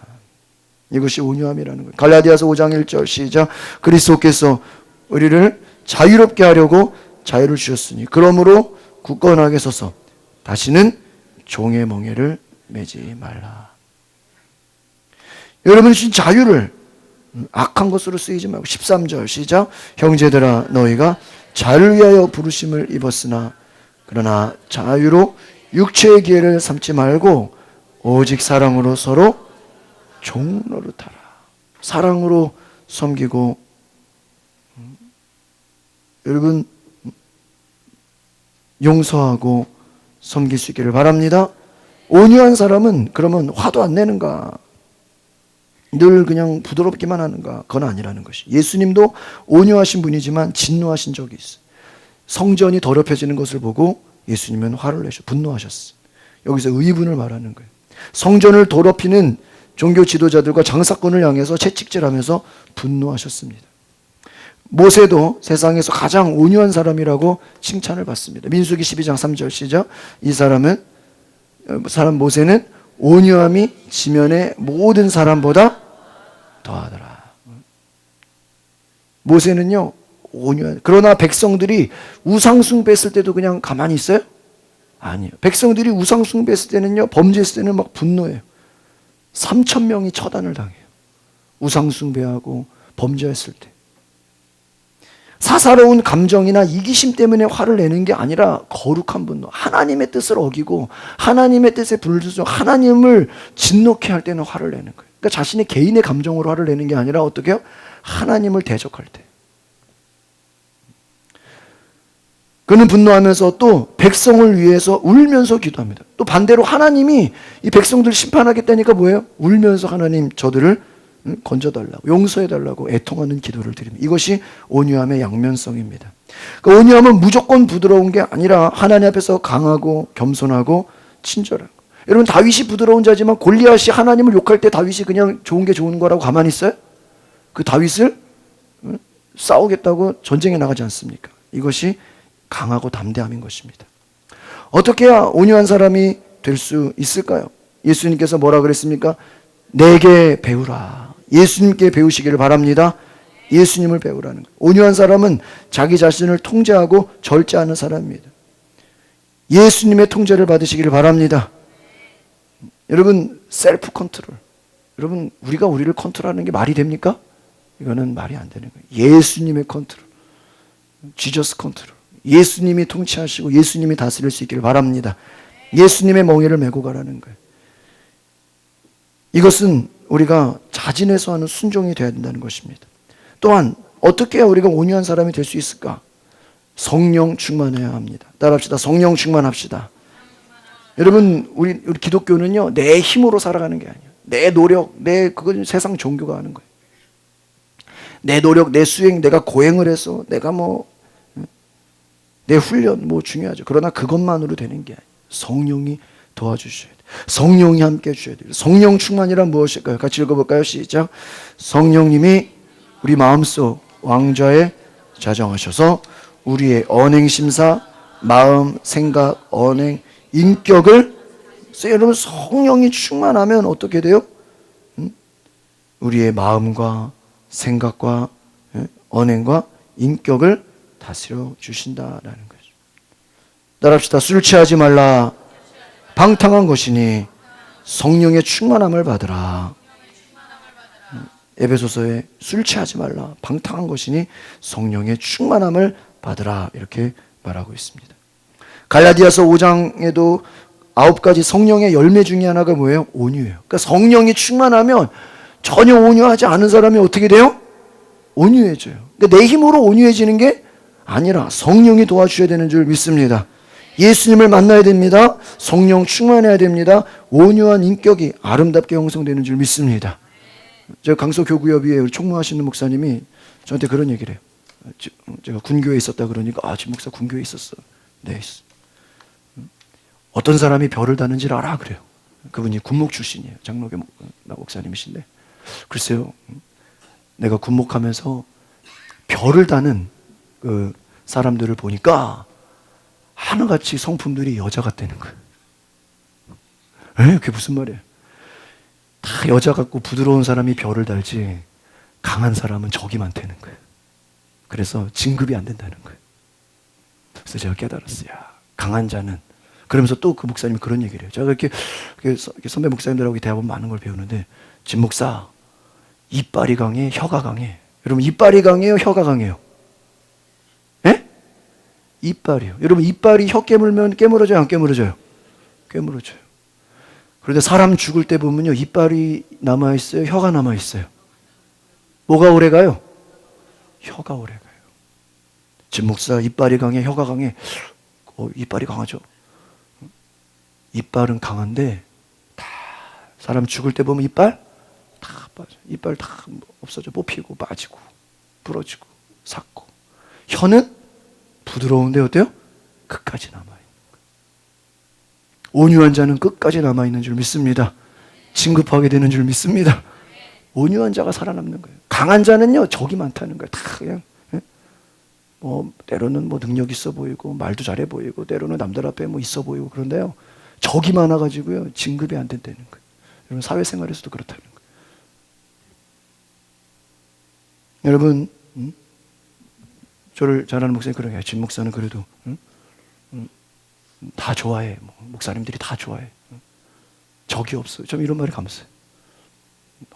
이것이 온유함이라는 거예요. 갈라디아서 5장 1절 시작. 그리스도께서 우리를 자유롭게 하려고 자유를 주셨으니 그러므로 굳건하게 서서 다시는 종의 멍에를 매지 말라. 여러분 주신 자유를 악한 것으로 쓰이지 말고 13절 시작. 형제들아 너희가 자유를 위하여 부르심을 입었으나 그러나 자유로 육체의 기회를 삼지 말고 오직 사랑으로 서로 종노릇하라. 사랑으로 섬기고 여러분 용서하고 섬길 수 있기를 바랍니다. 온유한 사람은 그러면 화도 안 내는가? 늘 그냥 부드럽기만 하는가? 그건 아니라는 것이. 예수님도 온유하신 분이지만 진노하신 적이 있어요. 성전이 더럽혀지는 것을 보고 예수님은 화를 내셔 분노하셨어요. 여기서 의분을 말하는 거예요. 성전을 더럽히는 종교 지도자들과 장사꾼을 향해서 채찍질하면서 분노하셨습니다. 모세도 세상에서 가장 온유한 사람이라고 칭찬을 받습니다. 민수기 12장 3절 시작. 이 사람 모세는 온유함이 지면의 모든 사람보다 더하더라. 모세는요 온유한. 그러나 백성들이 우상 숭배했을 때도 그냥 가만히 있어요? 아니요. 백성들이 우상 숭배했을 때는요, 범죄했을 때는 막 분노해요. 3,000명이 처단을 당해요. 우상 숭배하고 범죄했을 때. 사사로운 감정이나 이기심 때문에 화를 내는 게 아니라 거룩한 분노. 하나님의 뜻을 어기고 하나님의 뜻에 불순종, 하나님을 진노케 할 때는 화를 내는 거예요. 그러니까 자신의 개인의 감정으로 화를 내는 게 아니라 어떻게 해요? 하나님을 대적할 때. 그는 분노하면서 또 백성을 위해서 울면서 기도합니다. 또 반대로 하나님이 이 백성들을 심판하겠다니까 뭐예요? 울면서 하나님 저들을 건져달라고, 용서해달라고 애통하는 기도를 드립니다. 이것이 온유함의 양면성입니다. 그러니까 온유함은 무조건 부드러운 게 아니라 하나님 앞에서 강하고 겸손하고 친절한 거. 여러분 다윗이 부드러운 자지만 골리앗이 하나님을 욕할 때 다윗이 그냥 좋은 게 좋은 거라고 가만히 있어요? 그 다윗을 싸우겠다고 전쟁에 나가지 않습니까? 이것이 강하고 담대함인 것입니다. 어떻게 해야 온유한 사람이 될 수 있을까요? 예수님께서 뭐라 그랬습니까? 내게 배우라. 예수님께 배우시기를 바랍니다. 예수님을 배우라는 거예요. 온유한 사람은 자기 자신을 통제하고 절제하는 사람입니다. 예수님의 통제를 받으시기를 바랍니다. 여러분 셀프 컨트롤. 여러분 우리가 우리를 컨트롤하는 게 말이 됩니까? 이거는 말이 안 되는 거예요. 예수님의 컨트롤. 지저스 컨트롤. 예수님이 통치하시고 예수님이 다스릴 수 있기를 바랍니다. 예수님의 멍에를 메고 가라는 거예요. 이것은 우리가 자진해서 하는 순종이 되어야 된다는 것입니다. 또한 어떻게 해야 우리가 온유한 사람이 될 수 있을까? 성령 충만해야 합니다. 따라합시다. 성령 충만합시다. 여러분 우리 기독교는요 내 힘으로 살아가는 게 아니에요. 내 노력, 그건 세상 종교가 하는 거예요. 내 노력, 내 수행, 내가 고행을 해서 내가 내 훈련 중요하죠. 그러나 그것만으로 되는 게 아니에요. 성령이 도와주셔야 돼요. 성령이 함께 해주셔야 돼요. 성령 충만이란 무엇일까요? 같이 읽어볼까요? 시작. 성령님이 우리 마음속 왕좌에 자정하셔서 우리의 언행심사, 마음, 생각, 언행, 인격을 여러분 성령이 충만하면 어떻게 돼요? 우리의 마음과 생각과 언행과 인격을 다스려 주신다라는 거죠. 따라합시다. 술 취하지 말라. 방탕한 것이니 성령의 충만함을 받으라. 에베소서에 술 취하지 말라. 방탕한 것이니 성령의 충만함을 받으라. 이렇게 말하고 있습니다. 갈라디아서 5장에도 9가지 성령의 열매 중에 하나가 뭐예요? 온유예요. 그러니까 성령이 충만하면 전혀 온유하지 않은 사람이 어떻게 돼요? 온유해져요. 그러니까 내 힘으로 온유해지는 게 아니라 성령이 도와주셔야 되는 줄 믿습니다. 예수님을 만나야 됩니다. 성령 충만해야 됩니다. 온유한 인격이 아름답게 형성되는 줄 믿습니다. 제가 강서교구협의회 총무하시는 목사님이 저한테 그런 얘기를 해요. 제가 군교에 있었다 그러니까 지금 목사 군교에 있었어. 네, 있어. 어떤 사람이 별을 다는지 알아 그래요. 그분이 군목 출신이에요. 장로교 목사님이신데 글쎄요. 내가 군목하면서 별을 다는 그 사람들을 보니까 하나같이 성품들이 여자 같다는 거예요. 그게 무슨 말이에요? 다 여자 같고 부드러운 사람이 별을 달지 강한 사람은 적이 많다는 거예요. 그래서 진급이 안 된다는 거예요. 그래서 제가 깨달았어요. 야, 강한 자는, 그러면서 또 그 목사님이 그런 얘기를 해요. 제가 이렇게 선배 목사님들하고 대화하면 많은 걸 배우는데, 진 목사, 이빨이 강해, 혀가 강해. 여러분, 이빨이 강해요, 혀가 강해요? 예? 이빨이요. 여러분, 이빨이 혀 깨물면 깨물어져요, 안 깨물어져요? 깨물어져요. 그런데 사람 죽을 때 보면요, 이빨이 남아있어요, 혀가 남아있어요? 뭐가 오래 가요? 혀가 오래 가요. 진 목사, 이빨이 강해, 혀가 강해. 이빨이 강하죠. 이빨은 강한데 다 사람 죽을 때 보면 이빨 다 빠져. 이빨 다 없어져. 뽑히고 빠지고 부러지고 삭고. 혀는 부드러운데 어때요? 끝까지 남아있는 거예요. 온유한 자는 끝까지 남아있는 줄 믿습니다. 진급하게 되는 줄 믿습니다. 온유한 자가 살아남는 거예요. 강한 자는요, 적이 많다는 거예요. 다 그냥 때로는 능력 있어 보이고 말도 잘해 보이고 때로는 남들 앞에 있어 보이고 그런데요, 적이 많아가지고요 진급이 안 된다는 거예요. 여러분, 사회생활에서도 그렇다는 거예요. 여러분, 저를 잘 아는 목사님 그런 게, 진 목사는 그래도 다 좋아해. 목사님들이 다 좋아해. 적이 없어요. 좀 이런 말이 감사해요.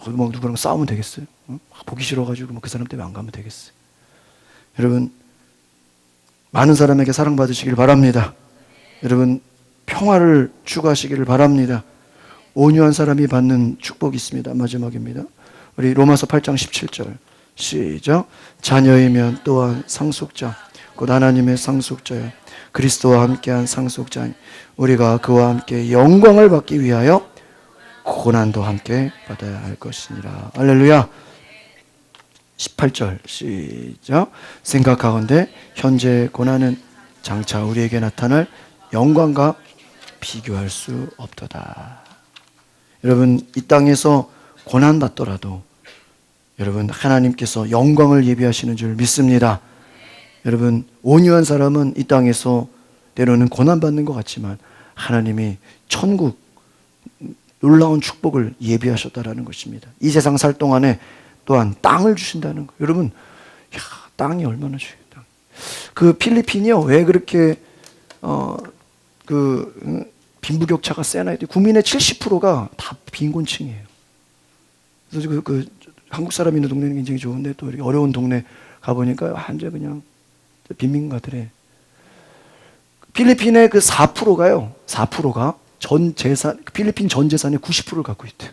누구랑 싸우면 되겠어요? 보기 싫어가지고 그 사람 때문에 안 가면 되겠어요? 여러분, 많은 사람에게 사랑받으시길 바랍니다. 여러분, 평화를 추구하시기를 바랍니다. 온유한 사람이 받는 축복이 있습니다. 마지막입니다. 우리 로마서 8장 17절 시작. 자녀이면 또한 상속자, 곧 하나님의 상속자여 그리스도와 함께한 상속자니 우리가 그와 함께 영광을 받기 위하여 고난도 함께 받아야 할 것이니라. 할렐루야. 18절 시작. 생각하건대 현재 고난은 장차 우리에게 나타날 영광과 비교할 수 없도다. 여러분, 이 땅에서 고난 받더라도 여러분, 하나님께서 영광을 예비하시는 줄 믿습니다. 여러분, 온유한 사람은 이 땅에서 때로는 고난 받는 것 같지만 하나님이 천국 놀라운 축복을 예비하셨다라는 것입니다. 이 세상 살 동안에 또한 땅을 주신다는 거. 여러분, 땅이 얼마나 중요해요. 그 필리핀이요, 왜 그렇게 빈부격차가 세나? 국민의 70%가 다 빈곤층이에요. 그래서 한국 사람 있는 동네는 굉장히 좋은데 또 이렇게 어려운 동네 가보니까 완전 그냥 빈민가들의, 필리핀의 그 4%가요. 4%가 전 재산, 필리핀 전 재산의 90%를 갖고 있대요.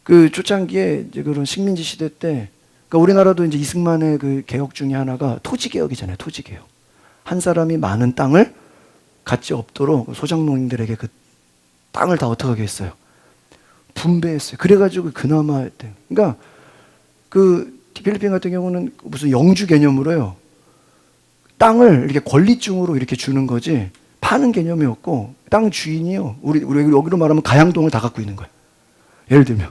그 초창기에 이제 그런 식민지 시대 때, 그러니까 우리나라도 이제 이승만의 그 개혁 중에 하나가 토지 개혁이잖아요. 토지 개혁. 한 사람이 많은 땅을 갖지 없도록 소작농민들에게 그 땅을 다 어떻게 하게 했어요? 분배했어요. 그래가지고 그나마 했대요. 그러니까 그 필리핀 같은 경우는 무슨 영주 개념으로요, 땅을 이렇게 권리증으로 이렇게 주는 거지 파는 개념이 없고, 땅 주인이요, 우리 여기로 말하면 가양동을 다 갖고 있는 거예요. 예를 들면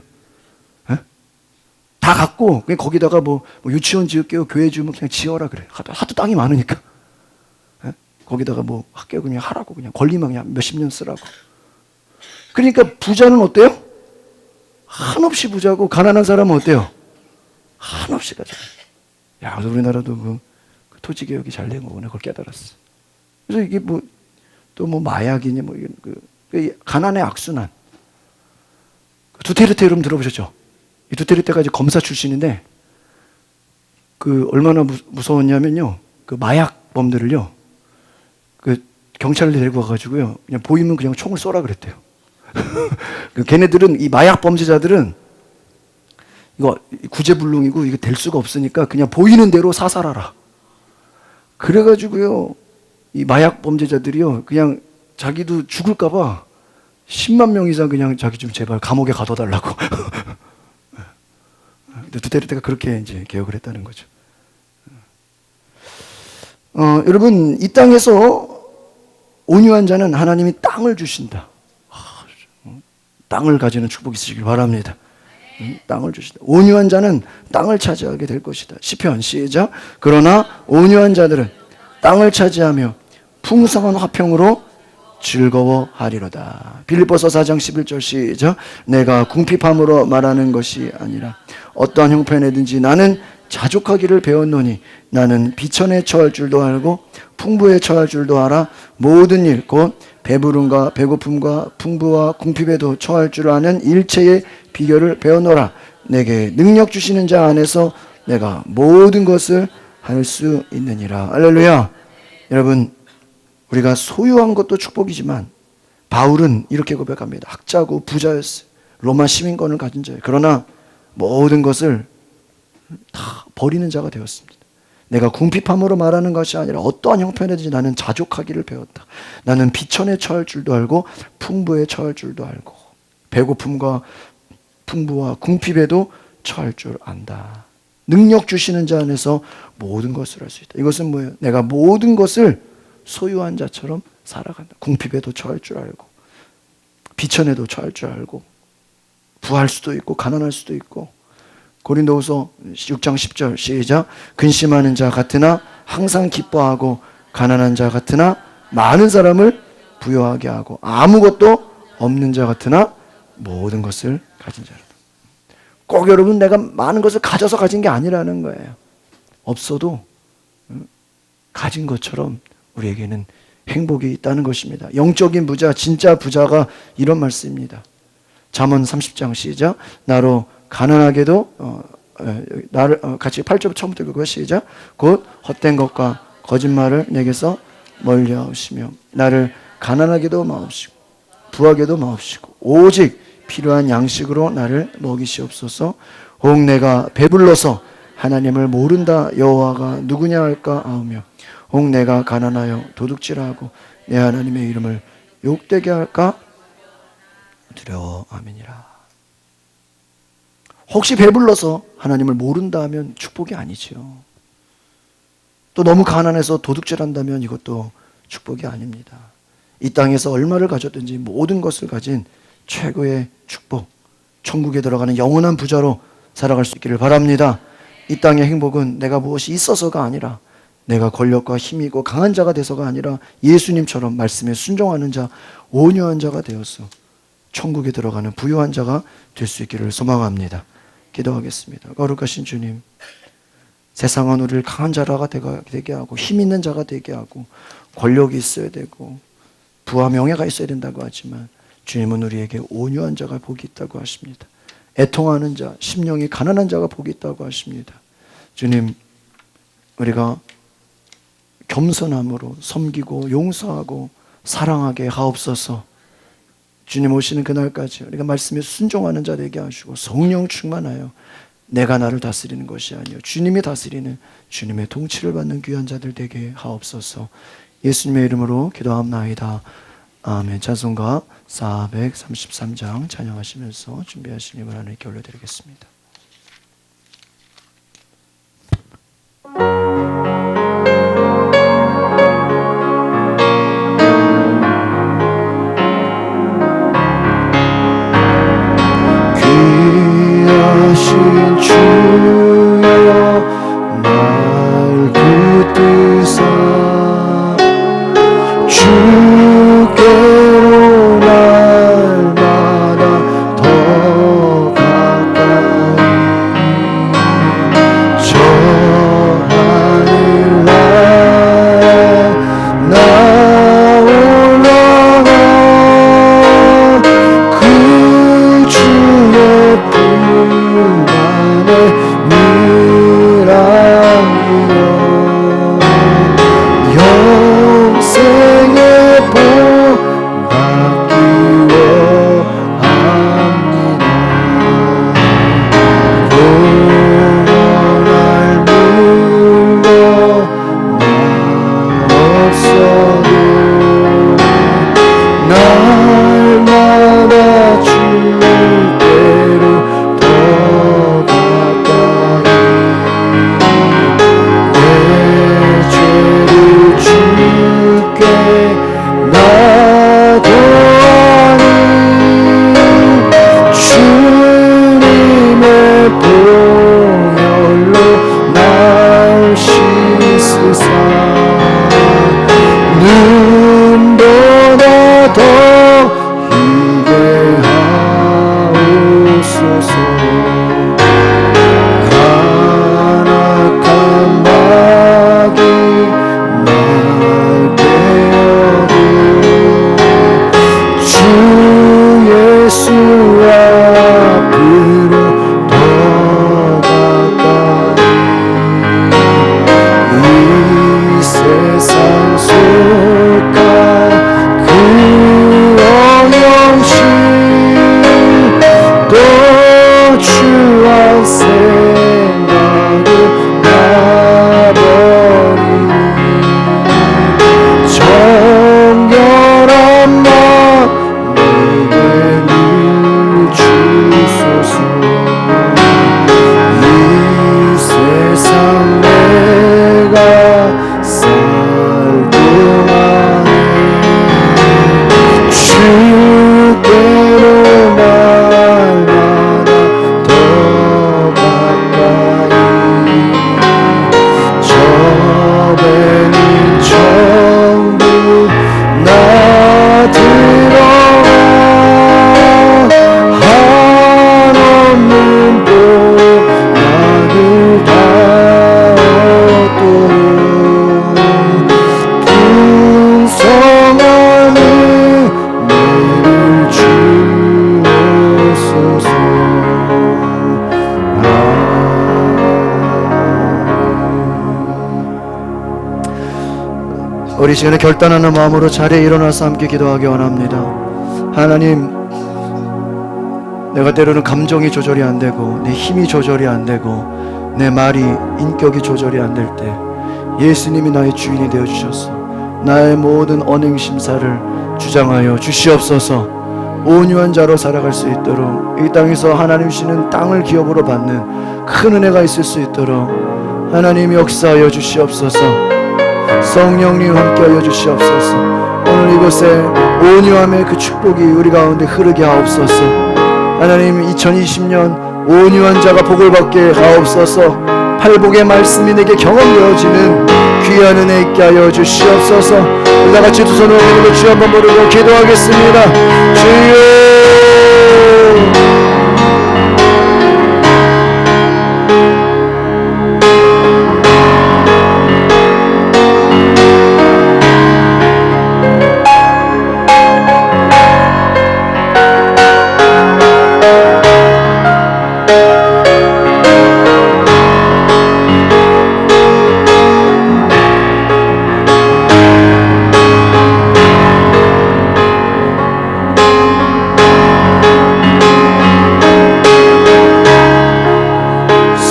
다 갖고 그냥 거기다가 뭐 유치원 지을게요, 교회 지으면 그냥 지어라 그래. 하도 땅이 많으니까. 거기다가 뭐 학교 그냥 하라고, 그냥 권리만 그냥 몇십 년 쓰라고. 그러니까 부자는 어때요? 한없이 부자고, 가난한 사람은 어때요? 한없이 가자. 야, 그래서 우리나라도 그 토지 개혁이 잘 된 거구나. 그걸 깨달았어. 그래서 이게 또 마약이니 그 가난의 악순환. 두테르테 여러분 들어보셨죠? 이 두테르테가 이제 검사 출신인데, 그 얼마나 무서웠냐면요, 그 마약범들을요, 그 경찰을 데리고 와가지고요, 그냥 보이면 그냥 총을 쏘라 그랬대요. 걔네들은, 이 마약 범죄자들은 이거 구제불능이고 이게 될 수가 없으니까 그냥 보이는 대로 사살하라. 그래가지고요, 이 마약 범죄자들이요, 그냥 자기도 죽을까봐 10만 명 이상 그냥 자기 좀 제발 감옥에 가둬달라고. 근데 두테르테가 그렇게 이제 개혁을 했다는 거죠. 여러분, 이 땅에서 온유한 자는 하나님이 땅을 주신다. 땅을 가지는 축복이 있으시길 바랍니다. 땅을 주신다. 온유한 자는 땅을 차지하게 될 것이다. 시편 시작. 그러나 온유한 자들은 땅을 차지하며 풍성한 화평으로 즐거워하리로다. 빌립보서 4장 11절 시작. 내가 궁핍함으로 말하는 것이 아니라 어떠한 형편에든지 나는 자족하기를 배웠노니 나는 비천에 처할 줄도 알고 풍부에 처할 줄도 알아 모든 일 곧 배부름과 배고픔과 풍부와 궁핍에도 처할 줄 아는 일체의 비결을 배워노라. 내게 능력 주시는 자 안에서 내가 모든 것을 할 수 있느니라. 할렐루야. 여러분, 우리가 소유한 것도 축복이지만 바울은 이렇게 고백합니다. 학자고 부자였어요. 로마 시민권을 가진 자예요. 그러나 모든 것을 다 버리는 자가 되었습니다. 내가 궁핍함으로 말하는 것이 아니라 어떠한 형편에든지 나는 자족하기를 배웠다. 나는 비천에 처할 줄도 알고 풍부에 처할 줄도 알고 배고픔과 풍부와 궁핍에도 처할 줄 안다. 능력 주시는 자 안에서 모든 것을 할 수 있다. 이것은 뭐예요? 내가 모든 것을 소유한 자처럼 살아간다. 궁핍에도 처할 줄 알고 비천에도 처할 줄 알고 부할 수도 있고 가난할 수도 있고. 고린도후서 6장 10절 시작. 근심하는 자 같으나 항상 기뻐하고 가난한 자 같으나 많은 사람을 부유하게 하고 아무것도 없는 자 같으나 모든 것을 가진 자라. 꼭 여러분 내가 많은 것을 가져서 가진 게 아니라는 거예요. 없어도 가진 것처럼 우리에게는 행복이 있다는 것입니다. 영적인 부자, 진짜 부자가 이런 말씀입니다. 잠언 30장 시작. 나로 가난하게도 나를 같이 8절 처음부터 읽고 시작. 곧 헛된 것과 거짓말을 내게서 멀리 하시며 나를 가난하게도 마옵시고 부하게도 마옵시고 오직 필요한 양식으로 나를 먹이시옵소서. 혹 내가 배불러서 하나님을 모른다 여호와가 누구냐 할까 하오며 혹 내가 가난하여 도둑질하고 내 하나님의 이름을 욕되게 할까 두려워 아멘이라. 혹시 배불러서 하나님을 모른다 하면 축복이 아니지요. 또 너무 가난해서 도둑질한다면 이것도 축복이 아닙니다. 이 땅에서 얼마를 가졌든지 모든 것을 가진 최고의 축복, 천국에 들어가는 영원한 부자로 살아갈 수 있기를 바랍니다. 이 땅의 행복은 내가 무엇이 있어서가 아니라 내가 권력과 힘이고 강한 자가 돼서가 아니라 예수님처럼 말씀에 순종하는 자, 온유한 자가 되어서 천국에 들어가는 부유한 자가 될 수 있기를 소망합니다. 기도하겠습니다. 거룩하신 주님, 세상은 우리를 강한 자가 되게 하고 힘 있는 자가 되게 하고 권력이 있어야 되고 부와 명예가 있어야 된다고 하지만 주님은 우리에게 온유한 자가 복이 있다고 하십니다. 애통하는 자, 심령이 가난한 자가 복이 있다고 하십니다. 주님, 우리가 겸손함으로 섬기고 용서하고 사랑하게 하옵소서. 주님 오시는 그날까지 우리가 말씀에 순종하는 자 되게 하시고 성령 충만하여 내가 나를 다스리는 것이 아니요 주님이 다스리는 주님의 통치를 받는 귀한 자들 되게 하옵소서. 예수님의 이름으로 기도합나이다. 아멘. 찬송가 433장 찬양하시면서 준비하신 힘을 하나님께 올려드리겠습니다. 귀하신 주여 날 붙드사 주께로 날마다 더 가까이 저 하늘나라에 나 올라가 그 주의 품 안에 이 세상 내가 살고 하네 주께로 날마다 더 가까이 저 배는 전부 나 들어가 한없는 복 나를 닿도록 풍성한 은혜를 주옵소서. 우리 시간에 결단하는 마음으로 자리에 일어나서 함께 기도하기 원합니다. 하나님, 내가 때로는 감정이 조절이 안 되고 내 힘이 조절이 안 되고 내 말이 인격이 조절이 안 될 때 예수님이 나의 주인이 되어 주셔서 나의 모든 언행 심사를 주장하여 주시옵소서. 온유한 자로 살아갈 수 있도록 이 땅에서 하나님 주시는 땅을 기업으로 받는 큰 은혜가 있을 수 있도록 하나님 역사하여 주시옵소서. 성령님 함께하여 주시옵소서. 오늘 이곳에 온유함의 그 축복이 우리 가운데 흐르게 하옵소서. 하나님 2020년 온유한 자가 복을 받게 하옵소서. 팔복의 말씀이 내게 경험되어지는 귀한 은혜 있게 하여 주시옵소서. 우리 다같이 두 손을 올리고 주여 한번 부르고 기도하겠습니다. 주여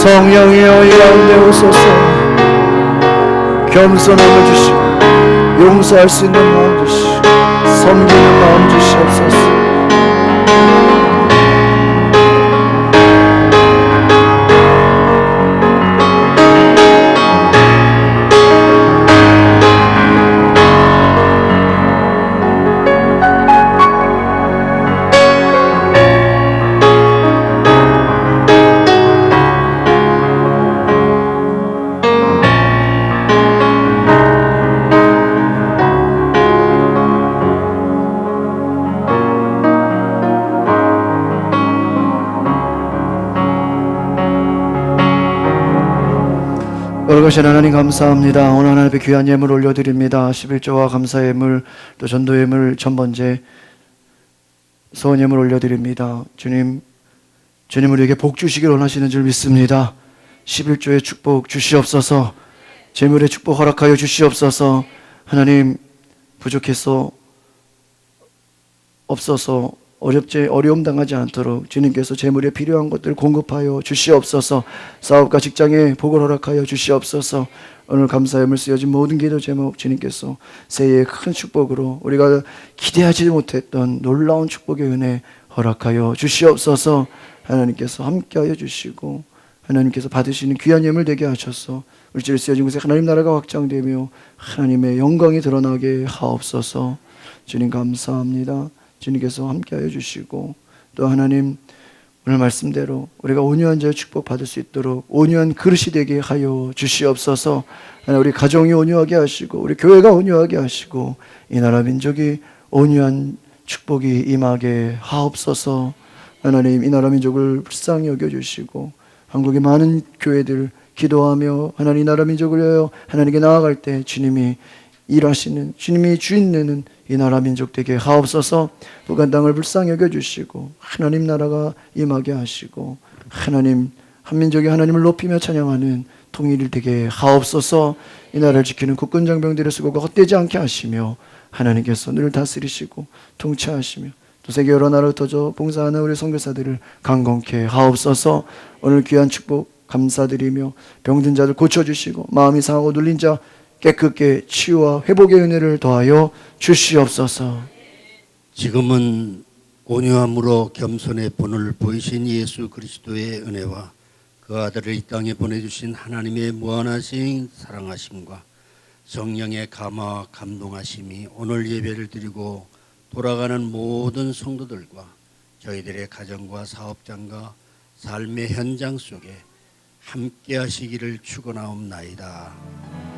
성령이여 이 가운데 오소서. 겸손함을 주시고 용서할 수 있는 마음 주시고 섬기는 마음 주시옵소서. 거룩하신 하나님 감사합니다. 오늘 하나님 앞에 귀한 예물 올려드립니다. 11조와 감사 예물 또 전도 예물 천번제 소원 예물 올려드립니다. 주님 우리에게 복 주시길 원하시는 줄 믿습니다. 11조의 축복 주시옵소서. 재물의 축복 허락하여 주시옵소서. 하나님 부족해서 없어서 어려움 당하지 않도록 주님께서 재물에 필요한 것들 공급하여 주시옵소서. 사업과 직장에 복을 허락하여 주시옵소서. 오늘 감사함을 쓰여진 모든 기도 제목 주님께서 새해의 큰 축복으로 우리가 기대하지 못했던 놀라운 축복의 은혜 허락하여 주시옵소서. 하나님께서 함께하여 주시고 하나님께서 받으시는 귀한 예물 되게 하셔서 물질을 쓰여진 곳에 하나님 나라가 확장되며 하나님의 영광이 드러나게 하옵소서. 주님 감사합니다. 주님께서 함께하여 주시고 또 하나님 오늘 말씀대로 우리가 온유한 자의 축복 받을 수 있도록 온유한 그릇이 되게 하여 주시옵소서. 하나님 우리 가정이 온유하게 하시고 우리 교회가 온유하게 하시고 이 나라 민족이 온유한 축복이 임하게 하옵소서. 하나님 이 나라 민족을 불쌍히 여겨주시고 한국의 많은 교회들 기도하며 하나님 이 나라 민족을 위하여 하나님께 나아갈 때 주님이 일하시는 주님이 주인 되는 이 나라 민족 되게 하옵소서. 북한 땅을 불쌍히 여겨주시고 하나님 나라가 임하게 하시고 하나님 한민족이 하나님을 높이며 찬양하는 통일이 되게 하옵소서. 이 나라를 지키는 국군 장병들의 수고가 헛되지 않게 하시며 하나님께서 늘 다스리시고 통치하시며 또 세계 여러 나라를 터져 봉사하는 우리 선교사들을 강건케 하옵소서. 오늘 귀한 축복 감사드리며 병든 자들 고쳐주시고 마음이 상하고 눌린 자 깨끗게 치유와 회복의 은혜를 더하여 주시옵소서. 지금은 온유함으로 겸손의 본을 보이신 예수 그리스도의 은혜와 그 아들을 이 땅에 보내주신 하나님의 무한하신 사랑하심과 성령의 감화와 감동하심이 오늘 예배를 드리고 돌아가는 모든 성도들과 저희들의 가정과 사업장과 삶의 현장 속에 함께 하시기를 축원하옵나이다.